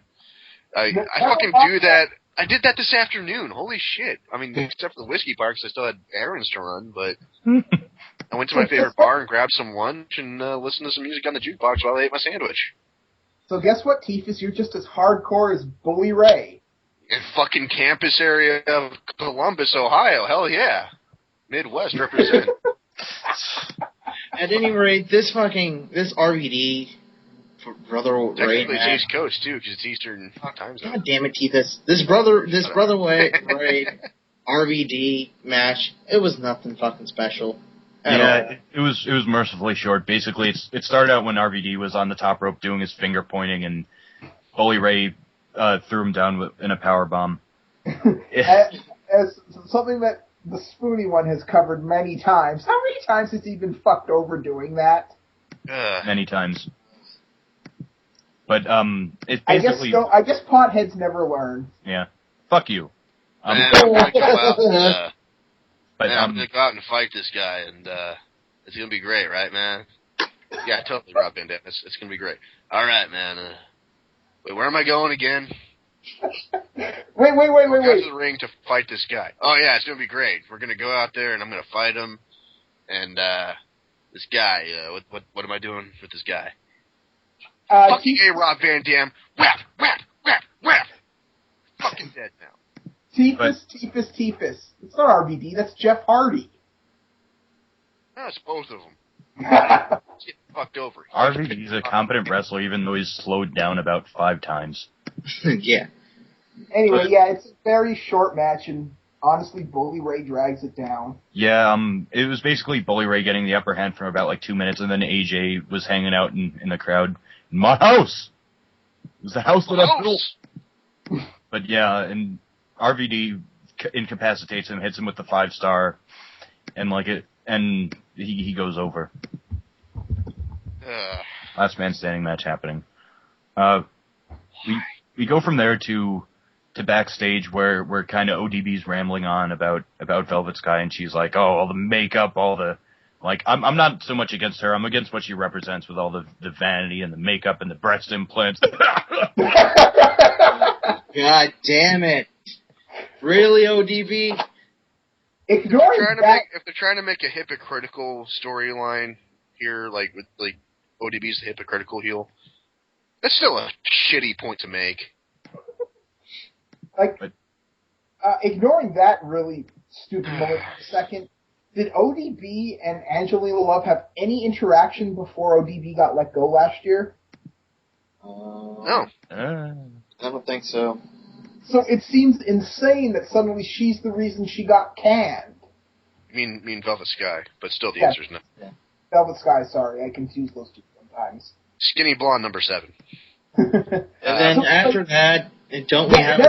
[SPEAKER 4] I fucking do that. I did that this afternoon. Holy shit. I mean, except for the whiskey part, because I still had errands to run, but I went to my favorite bar and grabbed some lunch and listened to some music on the jukebox while I ate my sandwich.
[SPEAKER 2] So guess what, Tiefus? You're just as hardcore as Bully Ray.
[SPEAKER 4] In fucking campus area of Columbus, Ohio. Hell yeah. Midwest represent.
[SPEAKER 1] At any rate, this RVD brother Ray
[SPEAKER 4] Technically it's East Coast too, because it's Eastern time zone.
[SPEAKER 1] God damn it, Tiefus. This brother Ray RVD match, it was nothing fucking special.
[SPEAKER 3] Yeah, it was mercifully short. Basically, it started out when RVD was on the top rope doing his finger pointing, and Bully Ray threw him down in a power bomb.
[SPEAKER 2] As something that the Spoony one has covered many times. How many times has he been fucked over doing that?
[SPEAKER 3] Many times. But it
[SPEAKER 2] I
[SPEAKER 3] basically.
[SPEAKER 2] guess potheads never learn.
[SPEAKER 3] Yeah. Fuck you.
[SPEAKER 4] I'm gonna go out. I'm gonna go out and fight this guy, and it's gonna be great, right, man? Yeah, totally, Rob Van Dam. It's gonna be great. All right, man. Wait, where am I going again?
[SPEAKER 2] Wait.
[SPEAKER 4] Go to the ring to fight this guy. Oh yeah, it's gonna be great. We're gonna go out there and I'm gonna fight him. And this guy, what am I doing with this guy? Fucking A-Rob Van Dam. Whap. Fucking dead now.
[SPEAKER 2] Tiefus. It's not RVD. That's Jeff Hardy.
[SPEAKER 4] No, it's both of them. Get fucked over.
[SPEAKER 3] RVD's a competent wrestler, even though he's slowed down about 5 times.
[SPEAKER 1] Yeah.
[SPEAKER 2] Anyway, it's a very short match, and honestly, Bully Ray drags it down.
[SPEAKER 3] Yeah, it was basically Bully Ray getting the upper hand for about like 2 minutes, and then AJ was hanging out in the crowd. My house! It was the house that I built! But yeah, and RVD incapacitates him, hits him with the 5-star, and he goes over. Last man standing match happening. We go from there to backstage where kind of ODB's rambling on about Velvet Sky, and she's like, oh, all the makeup, all the, like, I'm not so much against her, I'm against what she represents with all the vanity and the makeup and the breast implants.
[SPEAKER 1] God damn it. Really, ODB?
[SPEAKER 4] If they're trying to make a hypocritical storyline here, like with like ODB's the hypocritical heel, that's still a shitty point to make.
[SPEAKER 2] Ignoring that really stupid moment for a second, did ODB and Angelina Love have any interaction before ODB got let go last year?
[SPEAKER 4] No.
[SPEAKER 1] I don't think so.
[SPEAKER 2] So it seems insane that suddenly she's the reason she got canned.
[SPEAKER 4] You mean Velvet Sky, but still the answer's no.
[SPEAKER 2] Yeah. Velvet Sky, sorry, I confuse those two sometimes.
[SPEAKER 4] Skinny blonde number 7.
[SPEAKER 1] And then after that, don't we have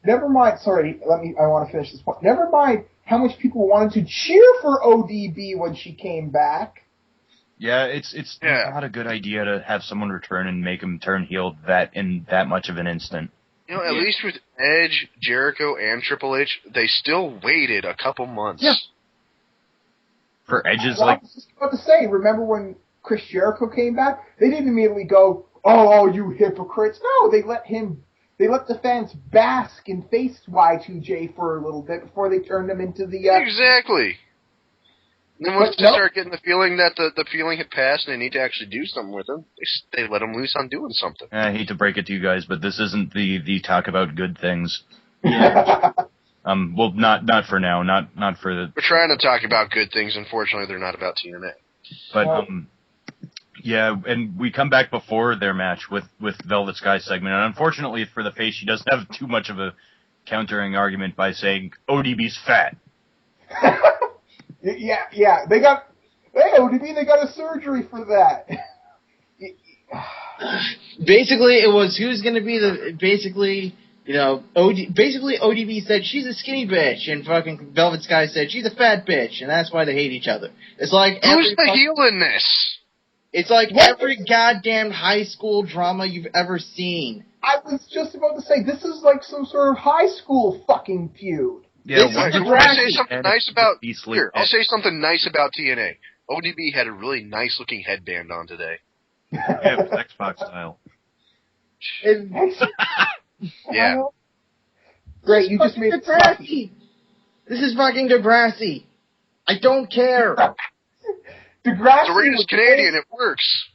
[SPEAKER 2] Never mind. Sorry, I want to finish this point. Never mind how much people wanted to cheer for ODB when she came back.
[SPEAKER 3] Yeah, it's not a good idea to have someone return and make him turn heel in that much of an instant.
[SPEAKER 4] You know, at least with Edge, Jericho, and Triple H, they still waited a couple months.
[SPEAKER 3] Yeah. For Edge's,
[SPEAKER 2] I was just about to say, remember when Chris Jericho came back? They didn't immediately go, oh, you hypocrites. No, they let the fans bask in face Y2J for a little bit before they turned him into the...
[SPEAKER 4] Exactly. And then once they start getting the feeling that the feeling had passed and they need to actually do something with him, they let him loose on doing something.
[SPEAKER 3] I hate to break it to you guys, but this isn't the talk about good things. Yeah. Well, not for now, not for the...
[SPEAKER 4] We're trying to talk about good things. Unfortunately, they're not about TNA.
[SPEAKER 3] But, yeah, and we come back before their match with Velvet Sky segment, and unfortunately for the face, she doesn't have too much of a countering argument by saying, ODB's fat.
[SPEAKER 2] Yeah, they got a surgery for that.
[SPEAKER 1] Basically, it was who's going to be ODB said she's a skinny bitch, and fucking Velvet Sky said she's a fat bitch, and that's why they hate each other. It's like
[SPEAKER 4] who's the heel in this?
[SPEAKER 1] It's like every goddamn high school drama you've ever seen.
[SPEAKER 2] I was just about to say, this is like some sort of high school fucking feud.
[SPEAKER 3] Yeah,
[SPEAKER 4] I'll say something nice about TNA. ODB had a really nice looking headband on today.
[SPEAKER 3] Yeah, it was Xbox style.
[SPEAKER 4] Yeah.
[SPEAKER 2] Great, you just made it
[SPEAKER 1] Degrassi. This is fucking Degrassi. I don't care.
[SPEAKER 2] Degrassi.
[SPEAKER 4] Serena's Canadian. It works.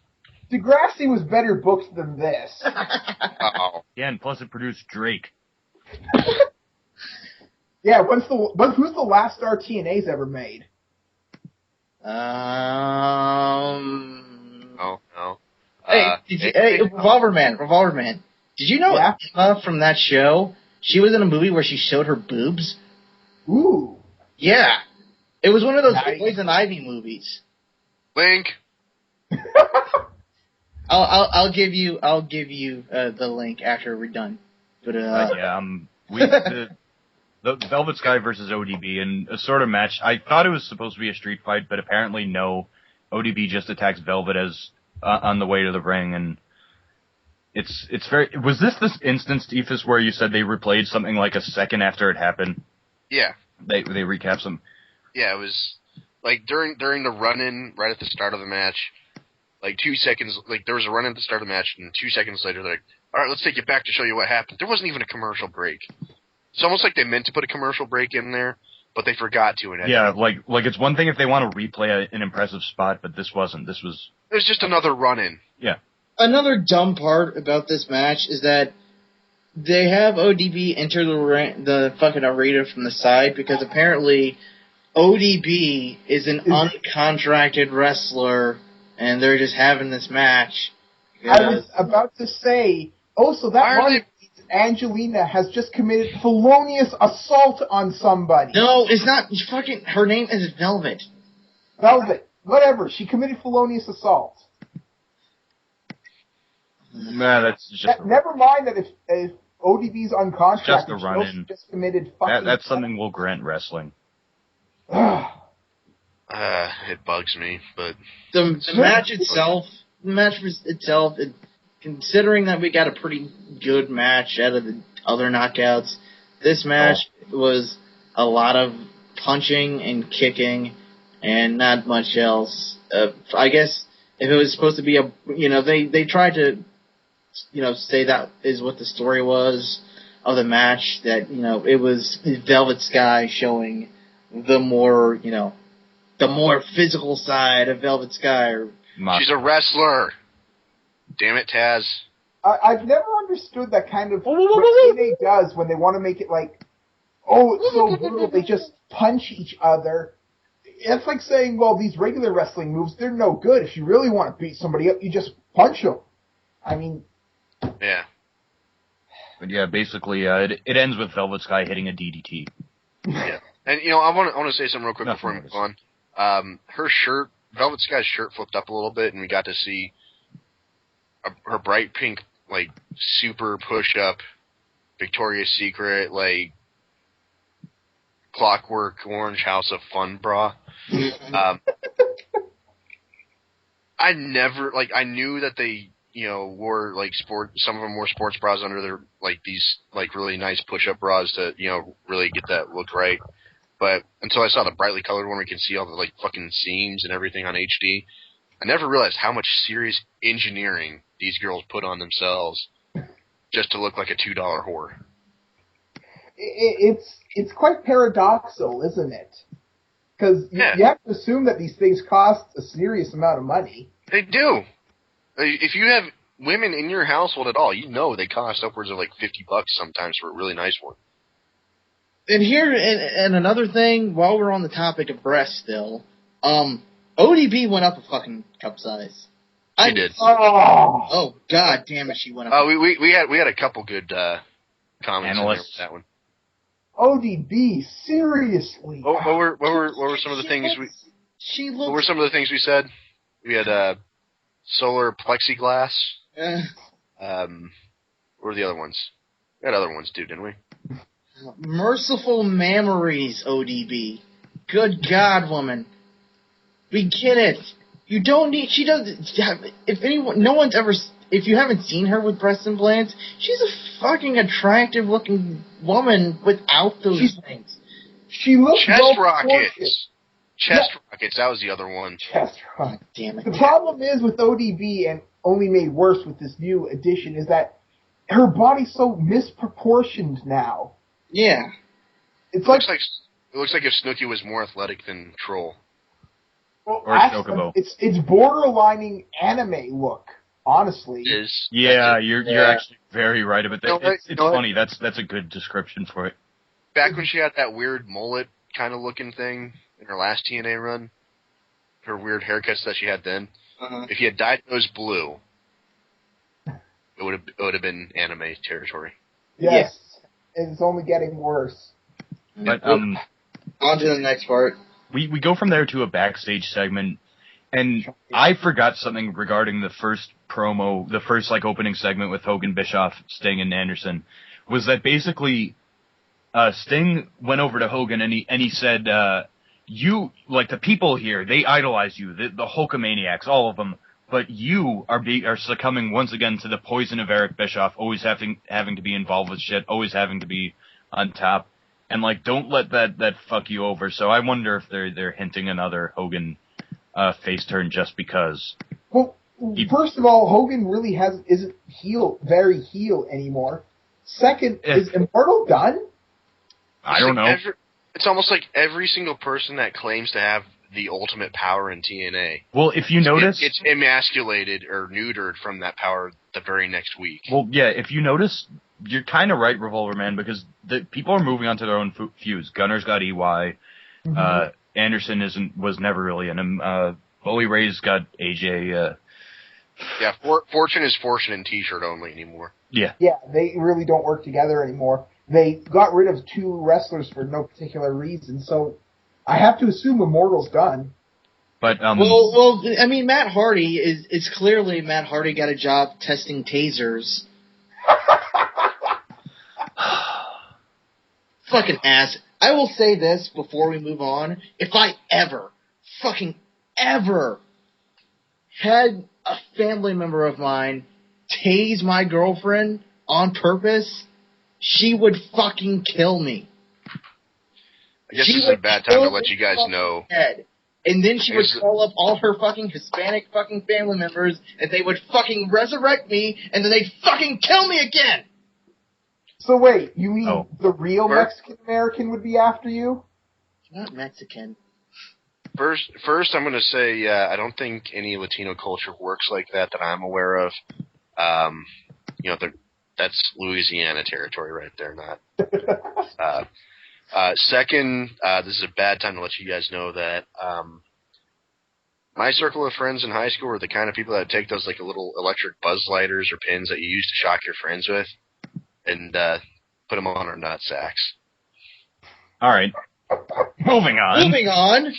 [SPEAKER 2] Degrassi was better booked than this.
[SPEAKER 4] Uh-oh.
[SPEAKER 3] Yeah, and plus it produced Drake.
[SPEAKER 2] Yeah, who's the last star TNA's ever made?
[SPEAKER 4] Oh no.
[SPEAKER 1] Hey, Revolver Man. Did you know Emma from that show? She was in a movie where she showed her boobs.
[SPEAKER 2] Ooh.
[SPEAKER 1] Yeah, it was one of those Poison Ivy movies.
[SPEAKER 4] Link.
[SPEAKER 1] I'll give you the link after we're done. But
[SPEAKER 3] the Velvet Sky versus ODB in a sort of match. I thought it was supposed to be a street fight, but apparently no. ODB just attacks Velvet as on the way to the ring, and it's very. Was this instance, Stephus, where you said they replayed something like a second after it happened?
[SPEAKER 4] Yeah.
[SPEAKER 3] They recap some.
[SPEAKER 4] Yeah, it was like during the run-in right at the start of the match. Like 2 seconds, like there was a run-in at the start of the match, and 2 seconds later, like all right, let's take it back to show you what happened. There wasn't even a commercial break. It's almost like they meant to put a commercial break in there, but they forgot to.
[SPEAKER 3] Like it's one thing if they want to replay an impressive spot, but this wasn't. This was...
[SPEAKER 4] It was just another run-in.
[SPEAKER 3] Yeah.
[SPEAKER 1] Another dumb part about this match is that they have ODB enter the fucking arena from the side because apparently ODB is an uncontracted wrestler and they're just having this match.
[SPEAKER 2] I was about to say, so that one means Angelina has just committed felonious assault on somebody.
[SPEAKER 1] No, it's not. Fucking, her name is Velvet.
[SPEAKER 2] Velvet. Whatever. She committed felonious assault.
[SPEAKER 3] Nah, that's just...
[SPEAKER 2] Never mind that if ODB's uncontracted,
[SPEAKER 3] just a run-in.
[SPEAKER 2] Just committed fucking...
[SPEAKER 3] That's something we'll grant wrestling.
[SPEAKER 4] It bugs me, but...
[SPEAKER 1] The match itself, considering that we got a pretty good match out of the other knockouts, this match was a lot of punching and kicking and not much else. I guess if it was supposed to be they tried to, say that is what the story was of the match, that, it was Velvet Sky showing the more physical side of Velvet Sky.
[SPEAKER 4] She's a wrestler. Damn it, Taz.
[SPEAKER 2] I've never understood that kind of what TNA does when they want to make it like, it's so brutal, they just punch each other. It's like saying, well, these regular wrestling moves, they're no good. If you really want to beat somebody up, you just punch them. I mean...
[SPEAKER 4] Yeah.
[SPEAKER 3] But yeah, basically, it ends with Velvet Sky hitting a DDT.
[SPEAKER 4] Yeah. And, I want to say something real quick before we move on. Her shirt, Velvet Sky's shirt flipped up a little bit, and we got to see her bright pink, super push-up Victoria's Secret, Clockwork Orange House of Fun bra. I knew that they, wore, some of them wore sports bras under their, these, really nice push-up bras to, really get that look right. But until I saw the brightly colored one, we can see all the, fucking seams and everything on HD. I never realized how much serious engineering these girls put on themselves just to look like a $2 whore.
[SPEAKER 2] It's quite paradoxical, isn't it? Because you have to assume that these things cost a serious amount of money.
[SPEAKER 4] They do. If you have women in your household at all, they cost upwards of $50 sometimes for a really nice one.
[SPEAKER 1] And here, and another thing, while we're on the topic of breasts still, ODB went up a fucking cup size.
[SPEAKER 4] She did.
[SPEAKER 1] Oh, god damn it, she went up.
[SPEAKER 4] We had a couple good comments in there with that one.
[SPEAKER 2] ODB, seriously.
[SPEAKER 4] What were some of the things What were some of the things we said? We had solar plexiglass. What were the other ones? We had other ones too, didn't we?
[SPEAKER 1] Merciful memories, ODB. Good God, woman. We get it. You don't need. She does. If you haven't seen her with breast implants, she's a fucking attractive looking woman without those things.
[SPEAKER 2] She looks
[SPEAKER 4] chest rockets. Chest rockets. That was the other one.
[SPEAKER 2] Chest rockets.
[SPEAKER 1] Damn it.
[SPEAKER 2] The problem is with ODB, and only made worse with this new addition, is that her body's so misproportioned now.
[SPEAKER 1] Yeah.
[SPEAKER 2] It
[SPEAKER 4] looks like if Snooki was more athletic than Troll.
[SPEAKER 2] Well,
[SPEAKER 3] or Chocobo.
[SPEAKER 2] It's borderlining anime look, honestly.
[SPEAKER 4] It is.
[SPEAKER 3] Yeah, you're actually very right about that. It's funny. That's a good description for it.
[SPEAKER 4] Back when she had that weird mullet kind of looking thing in her last TNA run, her weird haircuts that she had then, if you had dyed those blue, it would have been anime territory.
[SPEAKER 2] Yes. It's only getting worse.
[SPEAKER 3] But
[SPEAKER 1] on to the next part.
[SPEAKER 3] We go from there to a backstage segment, and I forgot something regarding the first promo, the first opening segment with Hogan, Bischoff, Sting, and Anderson, was that basically Sting went over to Hogan and he said, "You the people here, they idolize you, the Hulkamaniacs, all of them, but you are succumbing once again to the poison of Eric Bischoff, always having to be involved with shit, always having to be on top." And don't let that fuck you over. So I wonder if they're hinting another Hogan face turn just because.
[SPEAKER 2] Well, first of all, Hogan really isn't very heel anymore. Second, is Immortal done?
[SPEAKER 3] I don't know.
[SPEAKER 4] It's almost like every single person that claims to have the ultimate power in TNA.
[SPEAKER 3] Well, if you notice...
[SPEAKER 4] It's emasculated or neutered from that power the very next week.
[SPEAKER 3] Well, yeah, if you notice, you're kind of right, Revolver Man, because the people are moving on to their own feuds. Gunner's got EY. Anderson was never really in him. Bully Ray's got AJ.
[SPEAKER 4] Yeah, Fortune is Fortune in T-shirt only anymore.
[SPEAKER 3] Yeah.
[SPEAKER 2] Yeah, they really don't work together anymore. They got rid of 2 wrestlers for no particular reason, so I have to assume Immortal's done.
[SPEAKER 3] But
[SPEAKER 1] well, I mean, Matt Hardy is clearly Matt Hardy got a job testing tasers. Fucking ass. I will say this before we move on. If I ever had a family member of mine tase my girlfriend on purpose, she would fucking kill me.
[SPEAKER 4] I guess this is a bad time to let you guys know.
[SPEAKER 1] And then she would call up all her fucking Hispanic fucking family members, and they would fucking resurrect me, and then they'd fucking kill me again!
[SPEAKER 2] So wait, you mean the real Mexican-American would be after you?
[SPEAKER 1] Not Mexican.
[SPEAKER 4] First, I'm going to say I don't think any Latino culture works like that I'm aware of. That's Louisiana territory right there, not... Second, this is a bad time to let you guys know that my circle of friends in high school were the kind of people that take those like little electric buzz lighters or pins that you use to shock your friends with and put them on our nut sacks.
[SPEAKER 3] All right. Moving on.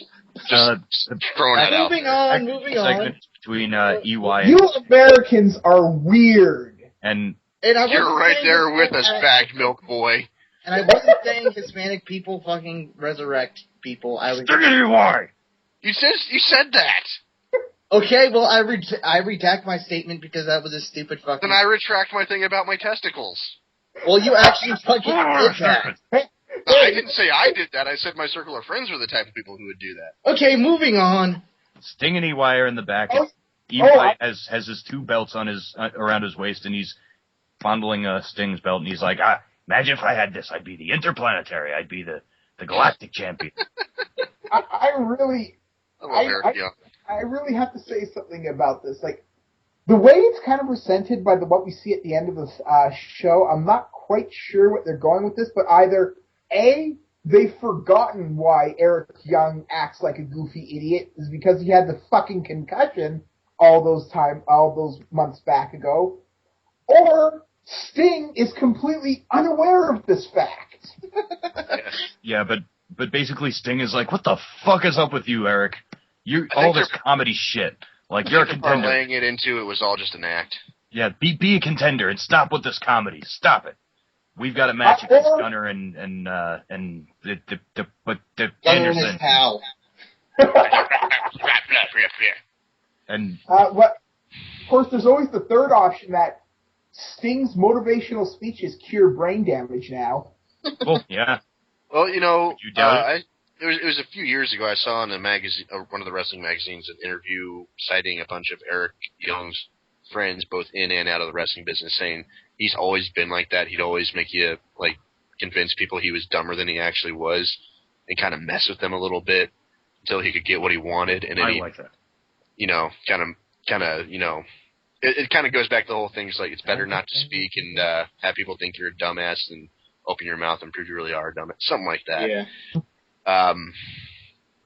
[SPEAKER 4] Just throwing that out.
[SPEAKER 1] Moving on.
[SPEAKER 3] Segment between EY
[SPEAKER 2] You Americans are weird.
[SPEAKER 3] and
[SPEAKER 4] you're right there with us, bagged milk boy.
[SPEAKER 1] And I wasn't saying Hispanic people fucking resurrect people. I was.
[SPEAKER 3] EY.
[SPEAKER 4] You said that.
[SPEAKER 1] Okay, well, I redact my statement because that was a stupid fucking...
[SPEAKER 4] Then I retract my thing about my testicles.
[SPEAKER 1] Well, you actually fucking did that.
[SPEAKER 4] I didn't say I did that. I said my circle of friends were the type of people who would do that.
[SPEAKER 1] Okay, moving on.
[SPEAKER 3] Sting and EY are in the back. EY has his 2 belts on his around his waist, and he's fondling Sting's belt, and he's like, imagine if I had this. I'd be the Interplanetary. I'd be the Galactic Champion.
[SPEAKER 2] I really have to say something about this. Like, the way it's kind of presented by what we see at the end of this show, I'm not quite sure what they're going with this, but either A, they've forgotten why Eric Young acts like a goofy idiot is because he had the fucking concussion all those months back ago, or Sting is completely unaware of this fact.
[SPEAKER 3] Yeah, but basically Sting is like, what the fuck is up with you, Eric? All this comedy shit. Like, you're a contender.
[SPEAKER 4] Laying it into it was all just an act.
[SPEAKER 3] Yeah, be a contender and stop with this comedy. Stop it. We've got a match against Gunner and Anderson.
[SPEAKER 1] His pal.
[SPEAKER 3] And
[SPEAKER 2] of course, there's always the third option that Sting's motivational speeches cure brain damage now.
[SPEAKER 3] Oh, yeah.
[SPEAKER 4] Well,
[SPEAKER 3] you doubt it?
[SPEAKER 4] It was a few years ago I saw in a magazine, one of the wrestling magazines, an interview citing a bunch of Eric Young's friends, both in and out of the wrestling business, saying he's always been like that. He'd always make you, like, convince people he was dumber than he actually was and kind of mess with them a little bit until he could get what he wanted. And then
[SPEAKER 3] I like that.
[SPEAKER 4] It kind of goes back to the whole thing. It's like, it's better not to speak and have people think you're a dumbass than open your mouth and prove you really are a dumbass. Something like that.
[SPEAKER 1] Yeah.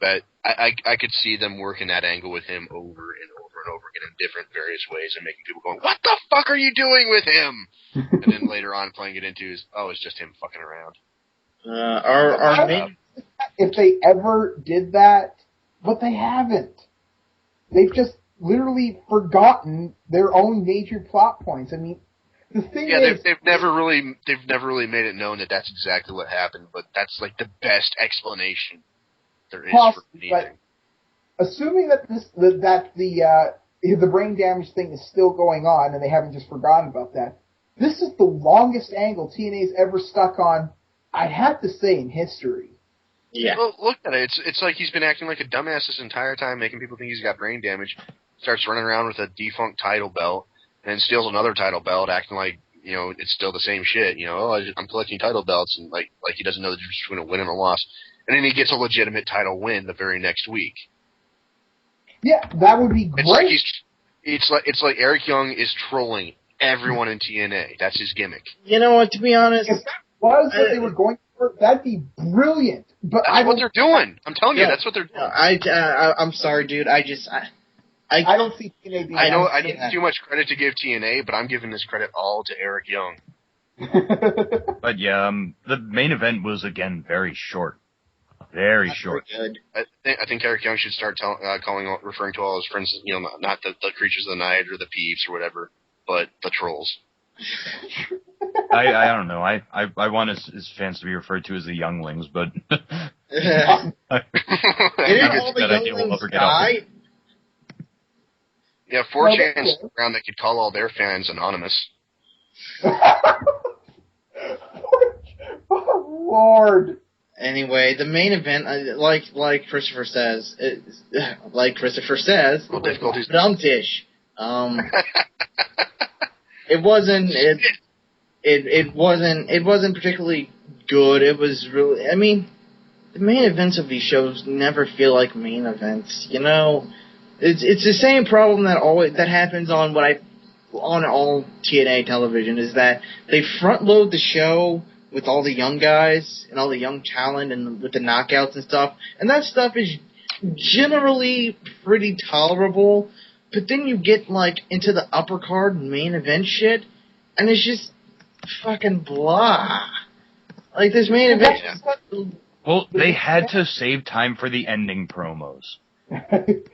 [SPEAKER 4] But I could see them working that angle with him over and over and over again in different various ways and making people going, what the fuck are you doing with him? And then later on playing it into it's just him fucking around.
[SPEAKER 2] If they ever did that, but they haven't. They've just literally forgotten their own major plot points. I mean, the thing is,
[SPEAKER 4] they've never really made it known that that's exactly what happened, but that's like the best explanation there is for anything.
[SPEAKER 2] But assuming that the brain damage thing is still going on and they haven't just forgotten about that, this is the longest angle TNA's ever stuck on, I'd have to say, in history.
[SPEAKER 1] Yeah.
[SPEAKER 4] Well, look at it. It's like he's been acting like a dumbass this entire time, making people think he's got brain damage. starts running around with a defunct title belt, and then steals another title belt, acting like, it's still the same shit. I'm collecting title belts, and like he doesn't know the difference between a win and a loss. And then he gets a legitimate title win the very next week.
[SPEAKER 2] Yeah, that would be great.
[SPEAKER 4] It's like Eric Young is trolling everyone in TNA. That's his gimmick.
[SPEAKER 1] You know what? To be honest,
[SPEAKER 2] if that was what they were going for, that'd be brilliant. But
[SPEAKER 4] that's what they're doing. I'm telling you, that's what they're doing.
[SPEAKER 1] I'm sorry, dude. I
[SPEAKER 2] don't see TNA being.
[SPEAKER 4] I know too much credit to give TNA, but I'm giving this credit all to Eric Young.
[SPEAKER 3] But yeah, the main event was again very short. Very short.
[SPEAKER 1] Good.
[SPEAKER 4] I think Eric Young should start referring to all his friends, not the creatures of the night or the peeps or whatever, but the trolls.
[SPEAKER 3] I don't know. I want his fans to be referred to as the younglings, but
[SPEAKER 1] Didn't all the younglings die?
[SPEAKER 4] Yeah, 4chan's around that could call all their fans anonymous.
[SPEAKER 2] Oh, Lord.
[SPEAKER 1] Anyway, the main event, like Christopher says,
[SPEAKER 4] Well, difficulties.
[SPEAKER 1] Dumtish. It wasn't particularly good. It was really, the main events of these shows never feel like main events. It's the same problem that happens on all TNA television, is that they front load the show with all the young guys and all the young talent and with the knockouts and stuff, and that stuff is generally pretty tolerable. But then you get into the upper card main event shit, and it's just fucking blah. This main event.
[SPEAKER 3] Well, they had to save time for the ending promos.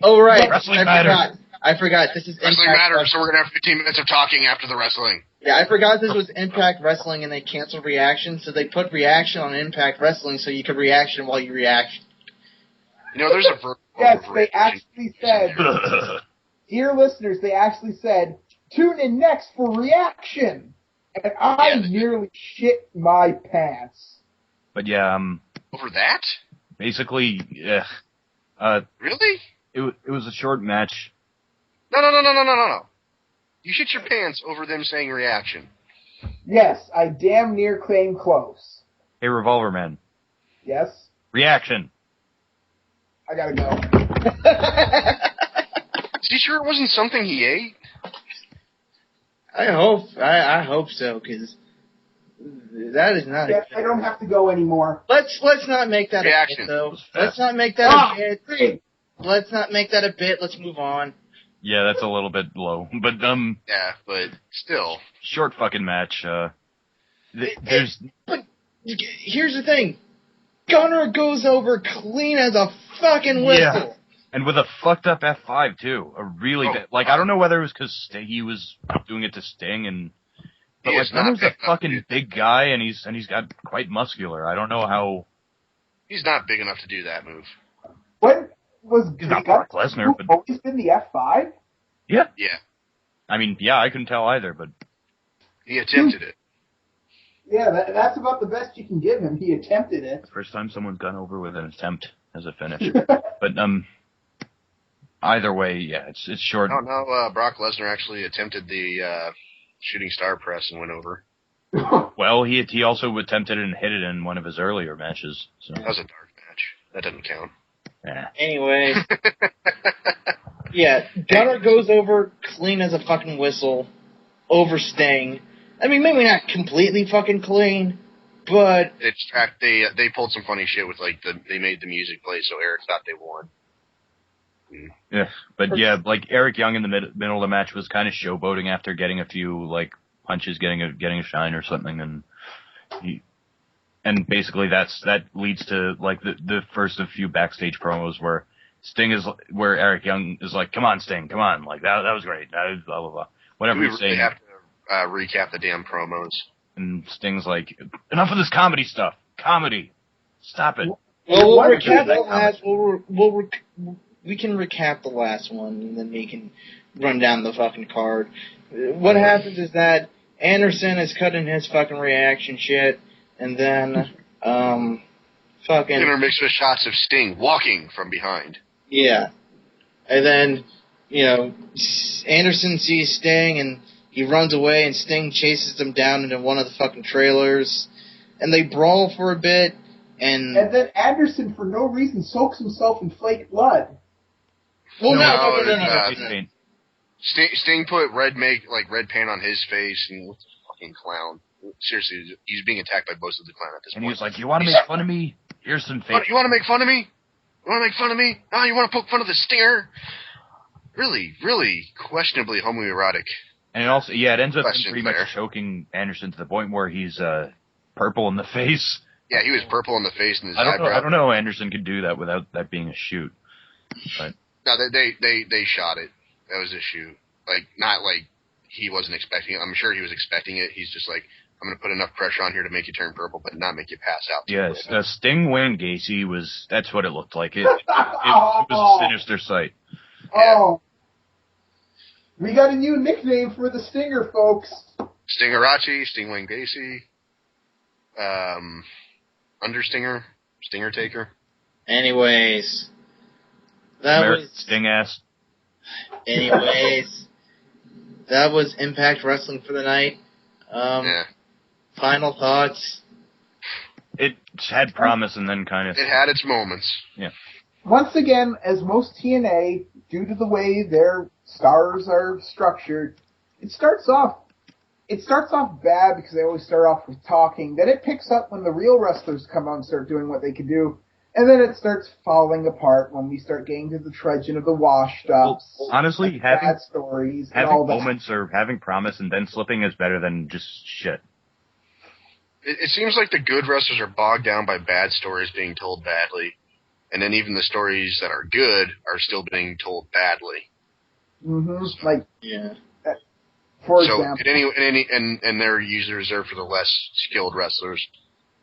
[SPEAKER 1] Oh right,
[SPEAKER 3] Wrestling matters.
[SPEAKER 1] I forgot. This is
[SPEAKER 4] Wrestling matters, so we're gonna have 15 minutes of talking after the wrestling.
[SPEAKER 1] Yeah, I forgot this was Impact Wrestling, and they canceled Reaction, so they put Reaction on Impact Wrestling so you could reaction while you react.
[SPEAKER 4] There's a vertical.
[SPEAKER 2] Yes, they actually said, dear listeners, they actually said, tune in next for Reaction. And I nearly shit my pants.
[SPEAKER 3] But yeah,
[SPEAKER 4] over that?
[SPEAKER 3] Basically,
[SPEAKER 4] really?
[SPEAKER 3] It was a short match.
[SPEAKER 4] No. You shit your pants over them saying Reaction.
[SPEAKER 2] Yes, I damn near came close.
[SPEAKER 3] Hey, Revolver Man.
[SPEAKER 2] Yes?
[SPEAKER 3] Reaction.
[SPEAKER 2] I gotta go.
[SPEAKER 4] Is he sure it wasn't something he ate?
[SPEAKER 1] I hope so, because that is not.
[SPEAKER 2] Yes, I don't have to go anymore.
[SPEAKER 1] Let's not make that
[SPEAKER 4] Reaction.
[SPEAKER 1] a bit, though. Let's not make that a bit. Let's not make that a bit. Let's move on.
[SPEAKER 3] Yeah, that's a little bit low, but
[SPEAKER 4] yeah, but still,
[SPEAKER 3] short fucking match.
[SPEAKER 1] But here's the thing: Gunner goes over clean as a fucking whistle.
[SPEAKER 3] Yeah. And with a fucked up F5 too, a really bad. I don't know whether it was because he was doing it to Sting, but Gunner's a fucking big guy, and he's got quite muscular. I don't know how.
[SPEAKER 4] He's not big enough to do that move.
[SPEAKER 2] What?
[SPEAKER 3] He's not Brock Lesnar, but
[SPEAKER 2] always been the F5?
[SPEAKER 3] Yeah.
[SPEAKER 4] Yeah.
[SPEAKER 3] I couldn't tell either, but
[SPEAKER 4] he attempted it.
[SPEAKER 2] Yeah, that's about the best you can give him. He attempted it.
[SPEAKER 3] First time someone's gone over with an attempt as a finish. But either way, yeah, it's short.
[SPEAKER 4] No, Brock Lesnar actually attempted the shooting star press and went over.
[SPEAKER 3] Well, he also attempted it and hit it in one of his earlier matches. So.
[SPEAKER 4] That was a dark match. That doesn't count.
[SPEAKER 3] Yeah.
[SPEAKER 1] Anyway. Yeah, Gunner goes over clean as a fucking whistle over Sting. Maybe not completely fucking clean, but
[SPEAKER 4] they pulled some funny shit with they made the music play so Eric thought they won.
[SPEAKER 3] Yeah, but yeah, Eric Young in the middle of the match was kind of showboating after getting a few punches, getting a shine or something, and basically that leads to the first of few backstage promos where Eric Young is like, "Come on, Sting, come on!" That was great. Blah blah blah. Whatever he's saying.
[SPEAKER 4] We have to recap the damn promos.
[SPEAKER 3] And Sting's like, "Enough of this comedy stuff. Comedy, stop it."
[SPEAKER 1] Well, we'll recap the last. We can recap the last one, and then we can run down the fucking card. What happens is that Anderson is cutting his fucking reaction shit, and then fucking
[SPEAKER 4] intermixed with shots of Sting walking from behind.
[SPEAKER 1] Yeah, and then Anderson sees Sting and he runs away, and Sting chases them down into one of the fucking trailers, and they brawl for a bit, and
[SPEAKER 2] then Anderson, for no reason, soaks himself in flake blood.
[SPEAKER 1] Well,
[SPEAKER 4] no. Sting put red paint on his face, and what's a fucking clown? Seriously, he's being attacked by most of the Clown at this point.
[SPEAKER 3] And he was like, "You want to make fun of me? Here's some fake."
[SPEAKER 4] You want to make fun of me? You want to make fun of me? Oh, you want to poke fun of the Stinger? Really, really questionably homoerotic.
[SPEAKER 3] And it ends up pretty much choking Anderson to the point where he's purple in the face.
[SPEAKER 4] Yeah, he was purple in the face and his
[SPEAKER 3] eyebrow. I don't know how Anderson could do that without that being a shoot. But
[SPEAKER 4] no, they shot it. That was a shoot. Not like he wasn't expecting it. I'm sure he was expecting it. He's just like, I'm going to put enough pressure on here to make you turn purple, but not make you pass out.
[SPEAKER 3] Yes, Sting Wayne Gacy that's what it looked like. It was a sinister sight.
[SPEAKER 2] Oh. We got a new nickname for the Stinger, folks.
[SPEAKER 4] Stingerachi, Sting Wayne Gacy, Understinger, Stinger Taker.
[SPEAKER 1] Anyways. That was
[SPEAKER 3] Sting ass.
[SPEAKER 1] Anyways. That was Impact Wrestling for the night. Final thoughts?
[SPEAKER 3] It had promise and then kind of...
[SPEAKER 4] It had its moments.
[SPEAKER 3] Yeah.
[SPEAKER 2] Once again, as most TNA, due to the way their stars are structured, it starts off bad because they always start off with talking. Then it picks up when the real wrestlers come out and start doing what they can do. And then it starts falling apart when we start getting to the trudging of the washed-ups.
[SPEAKER 3] Well, honestly,
[SPEAKER 2] bad stories,
[SPEAKER 3] having
[SPEAKER 2] all that.
[SPEAKER 3] moments or having promise and then slipping is better than just shit.
[SPEAKER 4] It seems like the good wrestlers are bogged down by bad stories being told badly. And then even the stories that are good are still being told badly.
[SPEAKER 2] Mm-hmm.
[SPEAKER 1] Yeah.
[SPEAKER 2] For example.
[SPEAKER 4] And they're usually reserved for the less skilled wrestlers.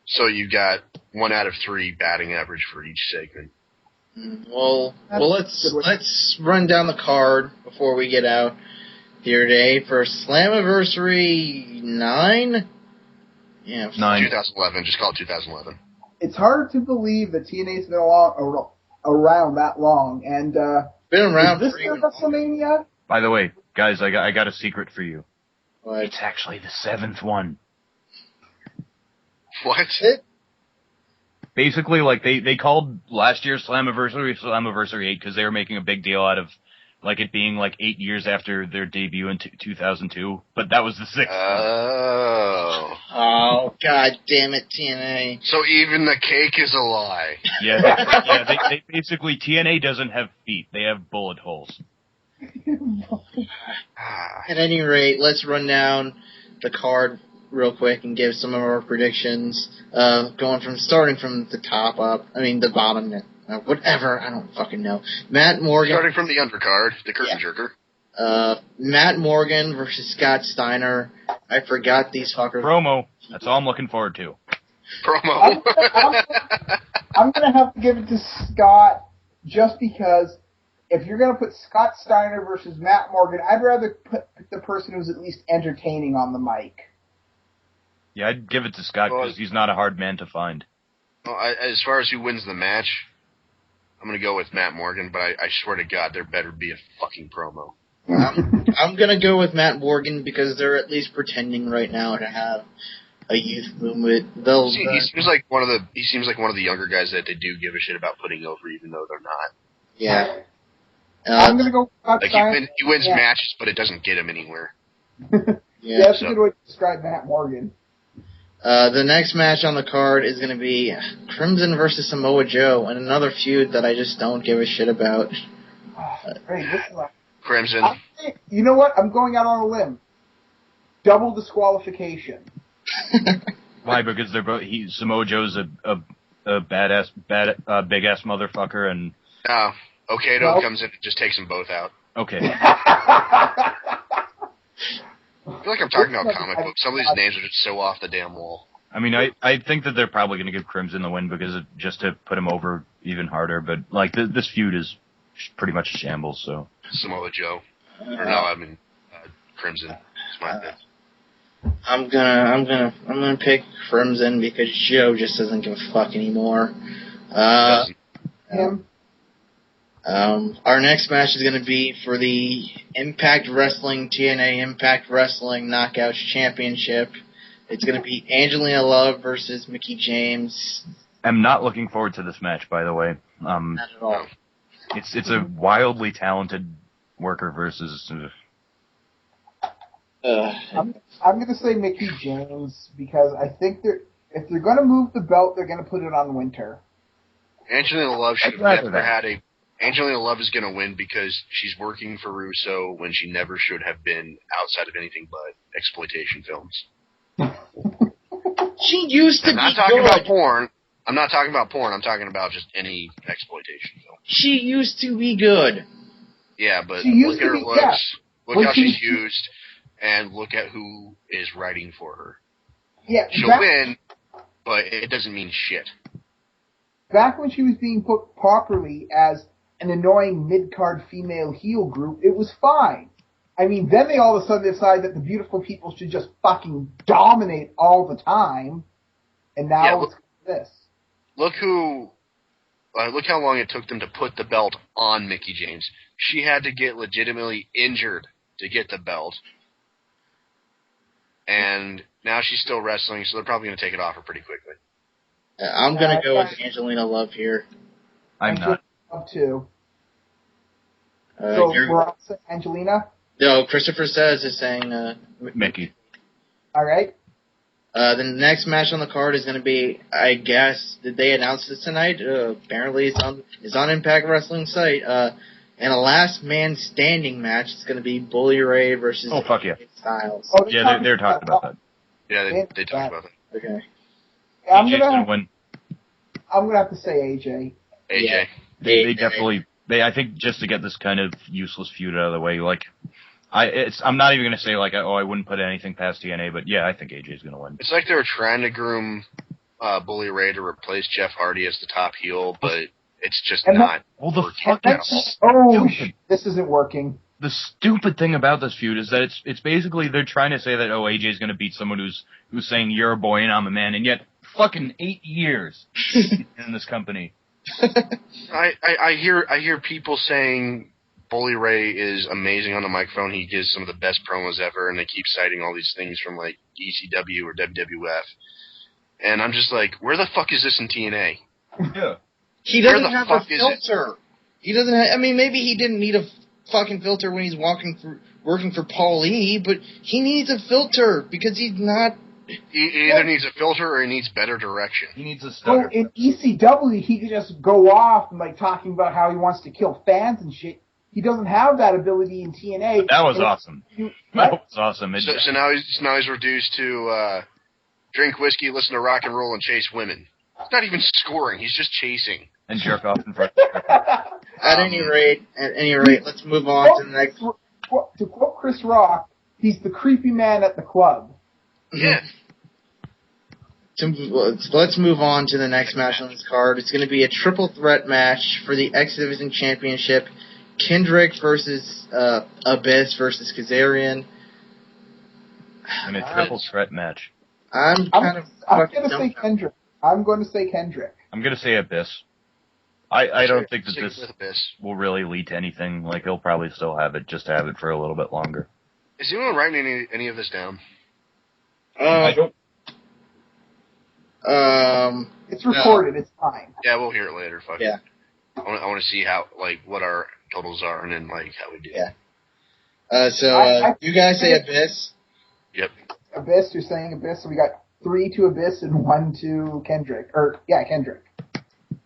[SPEAKER 4] So you got 1 out of 3 batting average for each segment.
[SPEAKER 1] Well, let's run down the card before we get out here today for Slammiversary 9. Yeah,
[SPEAKER 3] 9.
[SPEAKER 4] 2011. Just call it 2011.
[SPEAKER 2] It's hard to believe that TNA's been around that long, and
[SPEAKER 1] been around.
[SPEAKER 2] Is this their WrestleMania?
[SPEAKER 3] By the way, guys, I got a secret for you.
[SPEAKER 1] What?
[SPEAKER 3] It's actually the 7th one.
[SPEAKER 4] What?
[SPEAKER 3] Basically, they called last year's Slammiversary VIII because they were making a big deal out of it being 8 years after their debut in 2002, but that was the 6th one.
[SPEAKER 1] Oh, god damn it, TNA.
[SPEAKER 4] So even the cake is a lie.
[SPEAKER 3] They basically, TNA doesn't have feet, they have bullet holes.
[SPEAKER 1] At any rate, let's run down the card real quick and give some of our predictions, starting from the top up, the bottom, whatever, I don't fucking know. Matt Morgan.
[SPEAKER 4] Starting from the undercard, the curtain jerker.
[SPEAKER 1] Matt Morgan versus Scott Steiner. I forgot these fuckers.
[SPEAKER 3] Promo. That's all I'm looking forward to.
[SPEAKER 4] Promo.
[SPEAKER 2] I'm going to have to give it to Scott just because if you're going to put Scott Steiner versus Matt Morgan, I'd rather put the person who's at least entertaining on the mic.
[SPEAKER 3] Yeah, I'd give it to Scott because he's not a hard man to find.
[SPEAKER 4] Well, as far as who wins the match, I'm going to go with Matt Morgan, but I swear to God, there better be a fucking promo.
[SPEAKER 1] I'm going to go with Matt Morgan because they're at least pretending right now to have a youth movement. He seems like one of the younger guys that they do give a shit about putting over, even though they're not. Yeah.
[SPEAKER 2] I'm going to go with Scott Steiner.
[SPEAKER 4] He wins matches, but it doesn't get him anywhere.
[SPEAKER 2] That's a good way to describe Matt Morgan.
[SPEAKER 1] The next match on the card is going to be Crimson versus Samoa Joe, and another feud that I just don't give a shit about.
[SPEAKER 4] Crimson.
[SPEAKER 2] You know what? I'm going out on a limb. Double disqualification.
[SPEAKER 3] Why? Because they're both. Samoa Joe's a badass, big ass motherfucker, and
[SPEAKER 4] Okado comes in and just takes them both out.
[SPEAKER 3] Okay.
[SPEAKER 4] I feel like I'm talking about comic books. Some of these names are just so off the damn wall.
[SPEAKER 3] I think that they're probably going to give Crimson the win because just to put him over even harder. But this feud is pretty much a shambles. So
[SPEAKER 4] Samoa Joe, Crimson. It's my pick.
[SPEAKER 1] I'm gonna pick Crimson because Joe just doesn't give a fuck anymore.
[SPEAKER 2] Him.
[SPEAKER 1] Our next match is going to be for the Impact Wrestling, TNA Impact Wrestling Knockouts Championship. It's going to be Angelina Love versus Mickie James.
[SPEAKER 3] I'm not looking forward to this match, by the way.
[SPEAKER 1] Not at all.
[SPEAKER 3] It's a wildly talented worker versus...
[SPEAKER 2] I'm going to say Mickie James because I think if they're going to move the belt, they're going to put it on Winter.
[SPEAKER 4] Angelina Love should have never had a... Angelina Love is going to win because she's working for Russo when she never should have been outside of anything but exploitation films.
[SPEAKER 1] She used to be good.
[SPEAKER 4] I'm not talking about porn. I'm not talking about porn. I'm talking about just any exploitation film.
[SPEAKER 1] She used to be good.
[SPEAKER 4] Yeah, but look at her looks. Yeah. Look how she's used, and look at who is writing for her.
[SPEAKER 2] Yeah,
[SPEAKER 4] she'll win, but it doesn't mean shit.
[SPEAKER 2] Back when she was being put properly as an annoying mid-card female heel group, it was fine. I mean, then they all of a sudden decide that the beautiful people should just fucking dominate all the time, and now it's this.
[SPEAKER 4] Look how long it took them to put the belt on Mickie James. She had to get legitimately injured to get the belt. And now she's still wrestling, so they're probably going to take it off her pretty quickly.
[SPEAKER 1] I'm going to go with Angelina Love here.
[SPEAKER 3] I'm not.
[SPEAKER 2] Love too. So we're all saying Angelina?
[SPEAKER 1] No, Christopher Says is saying
[SPEAKER 3] Mickie.
[SPEAKER 2] All right.
[SPEAKER 1] The next match on the card is going to be, I guess, did they announce this tonight? Apparently it's on Impact Wrestling site. And a last man standing match. It's going to be Bully Ray versus Styles.
[SPEAKER 3] Oh, yeah, they're talking about that.
[SPEAKER 4] Yeah, they talked about that.
[SPEAKER 1] Okay.
[SPEAKER 2] I'm
[SPEAKER 3] gonna win.
[SPEAKER 2] I'm gonna have to say AJ.
[SPEAKER 4] AJ.
[SPEAKER 1] Yeah.
[SPEAKER 3] They definitely. I think just to get this kind of useless feud out of the way, like. I'm not even going to say, like, I wouldn't put anything past TNA, but yeah, I think AJ's going to win.
[SPEAKER 4] It's like they were trying to groom Bully Ray to replace Jeff Hardy as the top heel, but it's just not.
[SPEAKER 3] Well, the fucking stupid.
[SPEAKER 2] This isn't working.
[SPEAKER 3] The stupid thing about this feud is that it's basically they're trying to say that, AJ's going to beat someone who's saying you're a boy and I'm a man, and yet fucking 8 years in this company.
[SPEAKER 4] I hear people saying Bully Ray is amazing on the microphone. He gives some of the best promos ever, and they keep citing all these things from, like, ECW or WWF. And I'm just like, where the fuck is this in TNA?
[SPEAKER 3] Yeah.
[SPEAKER 1] He doesn't have a filter. He doesn't have, I mean, maybe he didn't need a fucking filter when he's working for Paul E., but he needs a filter because he's not...
[SPEAKER 4] He either needs a filter or he needs better direction.
[SPEAKER 3] He needs a stutter.
[SPEAKER 2] So in ECW, he could just go off and, like, talking about how he wants to kill fans and shit. He doesn't have that ability in TNA.
[SPEAKER 3] That was awesome. That was awesome.
[SPEAKER 4] So now he's reduced to drink whiskey, listen to rock and roll, and chase women. He's not even scoring. He's just chasing.
[SPEAKER 3] And jerk off in front.
[SPEAKER 1] At any rate, let's move on to the next.
[SPEAKER 2] To quote Chris Rock, he's the creepy man at the club.
[SPEAKER 4] Yeah.
[SPEAKER 1] Let's move on to the next match on this card. It's going to be a triple threat match for the X Division Championship. Kendrick versus Abyss versus Kazarian.
[SPEAKER 3] In a triple threat match.
[SPEAKER 2] I'm going to say Kendrick. I'm going to say Kendrick.
[SPEAKER 3] I'm going to say Abyss. I don't think that this will really lead to anything. Like, he'll probably still have it, just to have it for a little bit longer.
[SPEAKER 4] Is anyone writing any of this down?
[SPEAKER 3] I don't.
[SPEAKER 2] It's recorded. No. It's fine.
[SPEAKER 4] Yeah, we'll hear it later. Fuck
[SPEAKER 1] yeah.
[SPEAKER 4] I want to see how, like, what our totals are, and then, like, how we do.
[SPEAKER 1] Yeah. You guys say Abyss?
[SPEAKER 4] Yep.
[SPEAKER 2] Abyss, you're saying Abyss, so we got 3 to Abyss and 1 to Kendrick. Kendrick.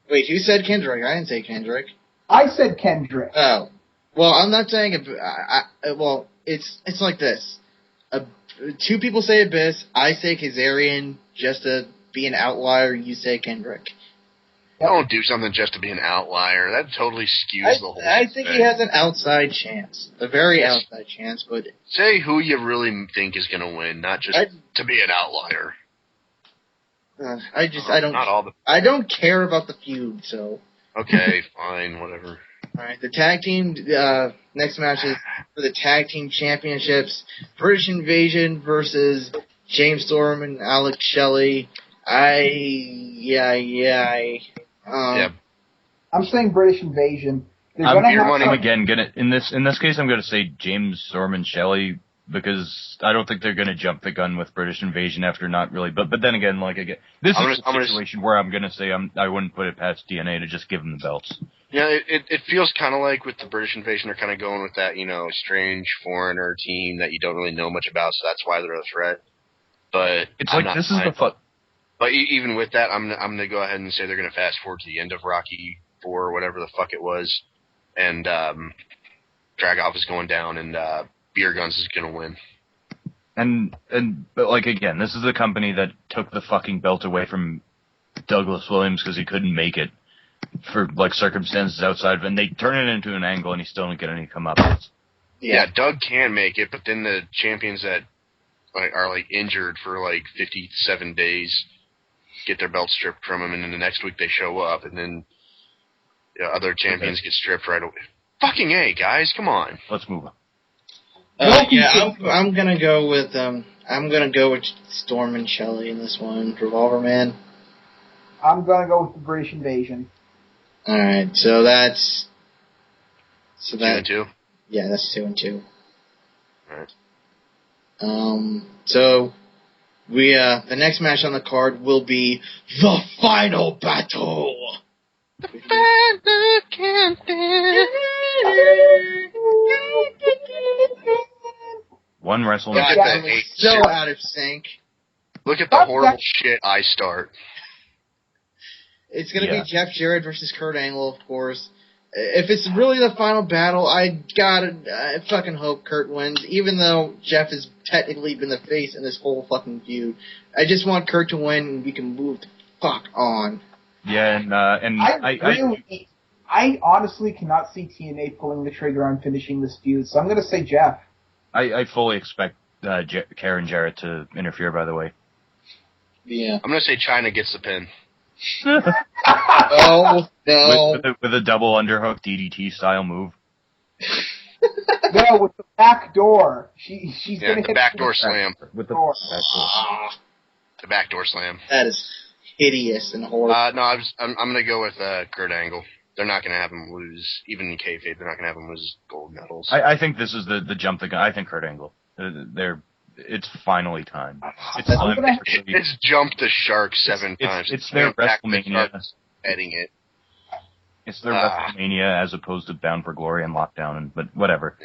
[SPEAKER 1] Wait, who said Kendrick? I didn't say Kendrick.
[SPEAKER 2] I said Kendrick.
[SPEAKER 1] Oh. Well, I'm not saying well, it's like this. 2 people say Abyss, I say Kazarian, just to be an outlier, you say Kendrick.
[SPEAKER 4] Don't do something just to be an outlier. That totally skews the whole thing.
[SPEAKER 1] I think he has an outside chance. A very outside chance, but...
[SPEAKER 4] Say who you really think is going to win, not just to be an outlier. I don't care about the feud, so... Okay, fine, whatever.
[SPEAKER 1] Alright, the tag team, next match is for the tag team championships. British Invasion versus James Storm and Alex Shelley.
[SPEAKER 2] I'm saying British Invasion.
[SPEAKER 3] In this case, I'm gonna say James Sorman Shelley, because I don't think they're gonna jump the gun with British Invasion after not really. But then again, this is a situation where I'm gonna say I wouldn't put it past TNA to just give them the belts.
[SPEAKER 4] Yeah, it feels kind of like with the British Invasion, they're kind of going with that, strange foreigner team that you don't really know much about, so that's why they're a threat. But
[SPEAKER 3] it's this is the fun.
[SPEAKER 4] But even with that, I'm gonna go ahead and say they're gonna fast forward to the end of Rocky IV or whatever the fuck it was, and Dragoff is going down, and Beer Guns is gonna win.
[SPEAKER 3] But again, this is a company that took the fucking belt away from Douglas Williams because he couldn't make it for circumstances outside of it, and they turn it into an angle, and he still didn't get any comeuppance.
[SPEAKER 4] Yeah, Doug can make it, but then the champions that are injured for 57 days get their belt stripped from them, and then the next week they show up, and then other champions get stripped right away. Fucking A, guys, come on.
[SPEAKER 3] Let's move on.
[SPEAKER 1] I'm gonna go with Storm and Shelley in this one. Revolver Man.
[SPEAKER 2] I'm gonna go with the British Invasion.
[SPEAKER 1] All right, so that's
[SPEAKER 4] 2 and 2.
[SPEAKER 1] Yeah, that's 2 and 2.
[SPEAKER 4] All right.
[SPEAKER 1] So we the next match on the card will be the final battle. The final countdown.
[SPEAKER 3] One WrestleMania.
[SPEAKER 1] God, so out of sync.
[SPEAKER 4] Look at the horrible shit I start.
[SPEAKER 1] It's going to be Jeff Jarrett versus Kurt Angle, of course. If it's really the final battle, I fucking hope Kurt wins, even though Jeff has technically been the face in this whole fucking feud. I just want Kurt to win, and we can move the fuck on.
[SPEAKER 3] Yeah, and
[SPEAKER 2] I honestly cannot see TNA pulling the trigger on finishing this feud, so I'm going to say Jeff.
[SPEAKER 3] I fully expect Karen Jarrett to interfere, by the way.
[SPEAKER 1] Yeah.
[SPEAKER 4] I'm going to say China gets the pin.
[SPEAKER 1] Oh, no.
[SPEAKER 3] With a double underhook DDT style move.
[SPEAKER 2] No, with the back door. She's going to hit
[SPEAKER 4] the backdoor slam.
[SPEAKER 3] With the
[SPEAKER 4] The backdoor slam.
[SPEAKER 1] That is hideous and horrible.
[SPEAKER 4] No, I'm going to go with Kurt Angle. They're not going to have him lose, even in kayfabe, they're not going to have him lose gold medals.
[SPEAKER 3] I think this is the jump the gun. I think Kurt Angle. It's finally time. It's
[SPEAKER 4] jumped the shark 7 times.
[SPEAKER 3] It's their WrestleMania.
[SPEAKER 4] Heading it.
[SPEAKER 3] It's their WrestleMania as opposed to Bound for Glory and Lockdown, but whatever.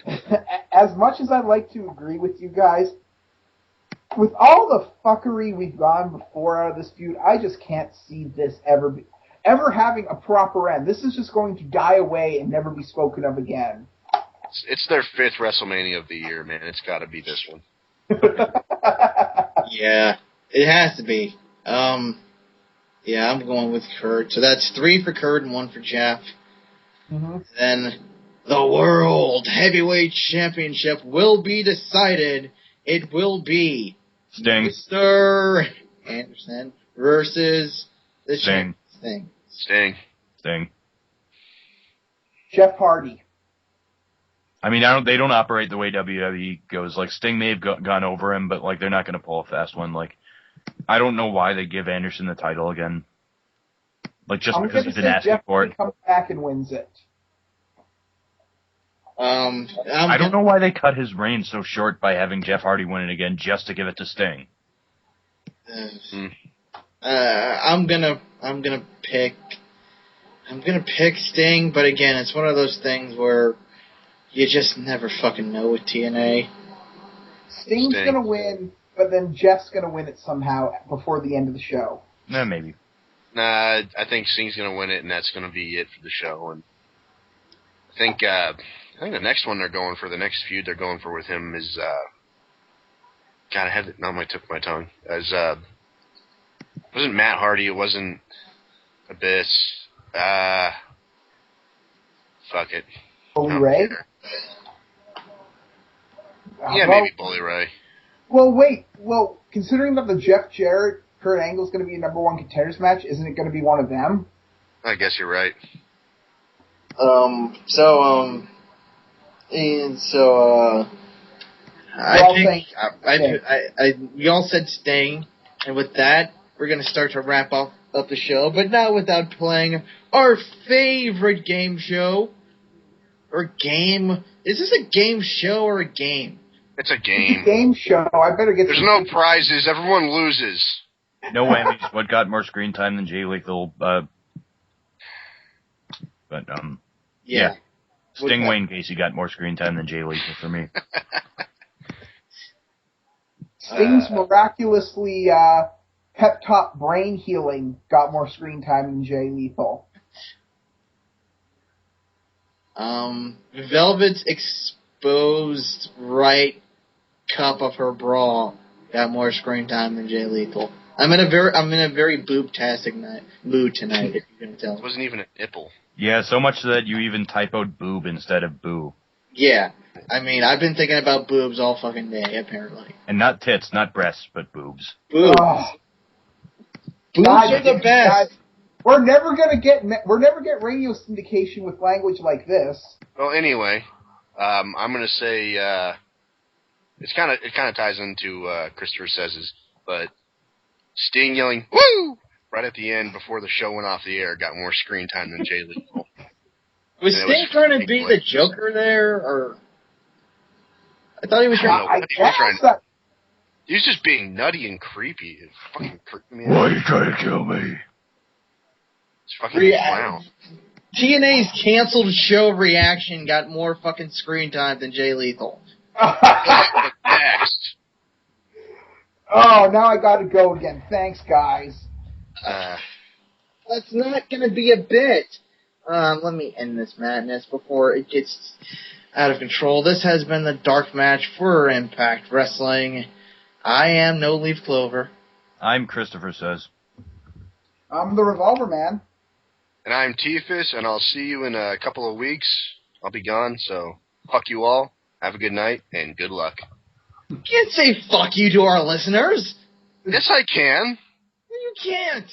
[SPEAKER 2] As much as I'd like to agree with you guys, with all the fuckery we've gone before out of this feud, I just can't see this ever having a proper end. This is just going to die away and never be spoken of again.
[SPEAKER 4] It's their 5th WrestleMania of the year, man. It's got to be this one.
[SPEAKER 1] Yeah, it has to be. Yeah, I'm going with Kurt. So that's 3 for Kurt and 1 for Jeff.
[SPEAKER 2] Mm-hmm.
[SPEAKER 1] Then the World Heavyweight Championship will be decided. It will be
[SPEAKER 3] Sting.
[SPEAKER 1] Mr. Anderson versus the
[SPEAKER 3] Sting.
[SPEAKER 4] Sting.
[SPEAKER 2] Jeff Hardy.
[SPEAKER 3] I mean, they don't operate the way WWE goes. Sting may have gone over him, but they're not going to pull a fast one. I don't know why they give Anderson the title again. Just because he's been asking for it.
[SPEAKER 2] Comes back and wins it.
[SPEAKER 3] I don't know why they cut his reign so short by having Jeff Hardy win it again just to give it to Sting.
[SPEAKER 1] I'm gonna pick Sting, but again, it's one of those things where you just never fucking know with TNA.
[SPEAKER 2] Sting's gonna win, but then Jeff's gonna win it somehow before the end of the show.
[SPEAKER 3] Maybe.
[SPEAKER 4] Nah, I think Sting's gonna win it, and that's gonna be it for the show. And I think the next one they're going for, the next feud they're going for with him is God, I had it on my tip of my tongue. As it wasn't Matt Hardy, it wasn't Abyss. Fuck it.
[SPEAKER 2] Bully Ray?
[SPEAKER 4] Yeah, maybe Bully Ray.
[SPEAKER 2] Well, wait. Well, considering that the Jeff Jarrett Kurt Angle is going to be a number 1 contenders match, isn't it going to be one of them?
[SPEAKER 4] I guess you're right.
[SPEAKER 1] We all said Sting, and with that, we're going to start to wrap up the show, but not without playing our favorite game show, or game. Is this a game show or a game?
[SPEAKER 4] It's a game.
[SPEAKER 2] It's a game show. I better get.
[SPEAKER 4] There's no prizes. Everyone loses.
[SPEAKER 3] No Emmys. What got more screen time than Jay Lethal? Yeah. Sting Wayne Casey got more screen time than Jay Lethal for me.
[SPEAKER 2] Sting's miraculously pep talk brain healing got more screen time than Jay Lethal.
[SPEAKER 1] Velvet's exposed right cup of her bra got more screen time than Jay Lethal. I'm in a very boob-tastic mood tonight, if you can tell.
[SPEAKER 4] It wasn't even a nipple.
[SPEAKER 3] Yeah, so much so that you even typoed boob instead of boo.
[SPEAKER 1] Yeah. I mean, I've been thinking about boobs all fucking day, apparently.
[SPEAKER 3] And not tits, not breasts, but boobs.
[SPEAKER 1] Boobs.
[SPEAKER 2] Oh.
[SPEAKER 1] Boobs are the best.
[SPEAKER 2] God, we're never gonna get radio syndication with language like this.
[SPEAKER 4] Well, anyway, I'm gonna say it kind of ties into Christopher Says, but Sting yelling "Woo!" right at the end before the show went off the air got more screen time than Jay Lethal.
[SPEAKER 1] Was Sting trying to be the Joker there, or I thought he was trying.
[SPEAKER 4] He was just being nutty and creepy. It fucking creeped me out.
[SPEAKER 3] Why are you trying to kill me?
[SPEAKER 4] It's fucking clown.
[SPEAKER 1] TNA's canceled show reaction got more fucking screen time than Jay Lethal.
[SPEAKER 4] Next.
[SPEAKER 2] Oh, now I gotta go again. Thanks, guys.
[SPEAKER 1] That's not gonna be a bit. Let me end this madness before it gets out of control. This has been the Dark Match for Impact Wrestling. I am No Leaf Clover.
[SPEAKER 3] I'm Christopher Says.
[SPEAKER 2] I'm the Revolver Man.
[SPEAKER 4] And I'm Tiefus, and I'll see you in a couple of weeks. I'll be gone, so fuck you all. Have a good night, and good luck.
[SPEAKER 1] You can't say fuck you to our listeners.
[SPEAKER 4] Yes, I can.
[SPEAKER 1] You can't.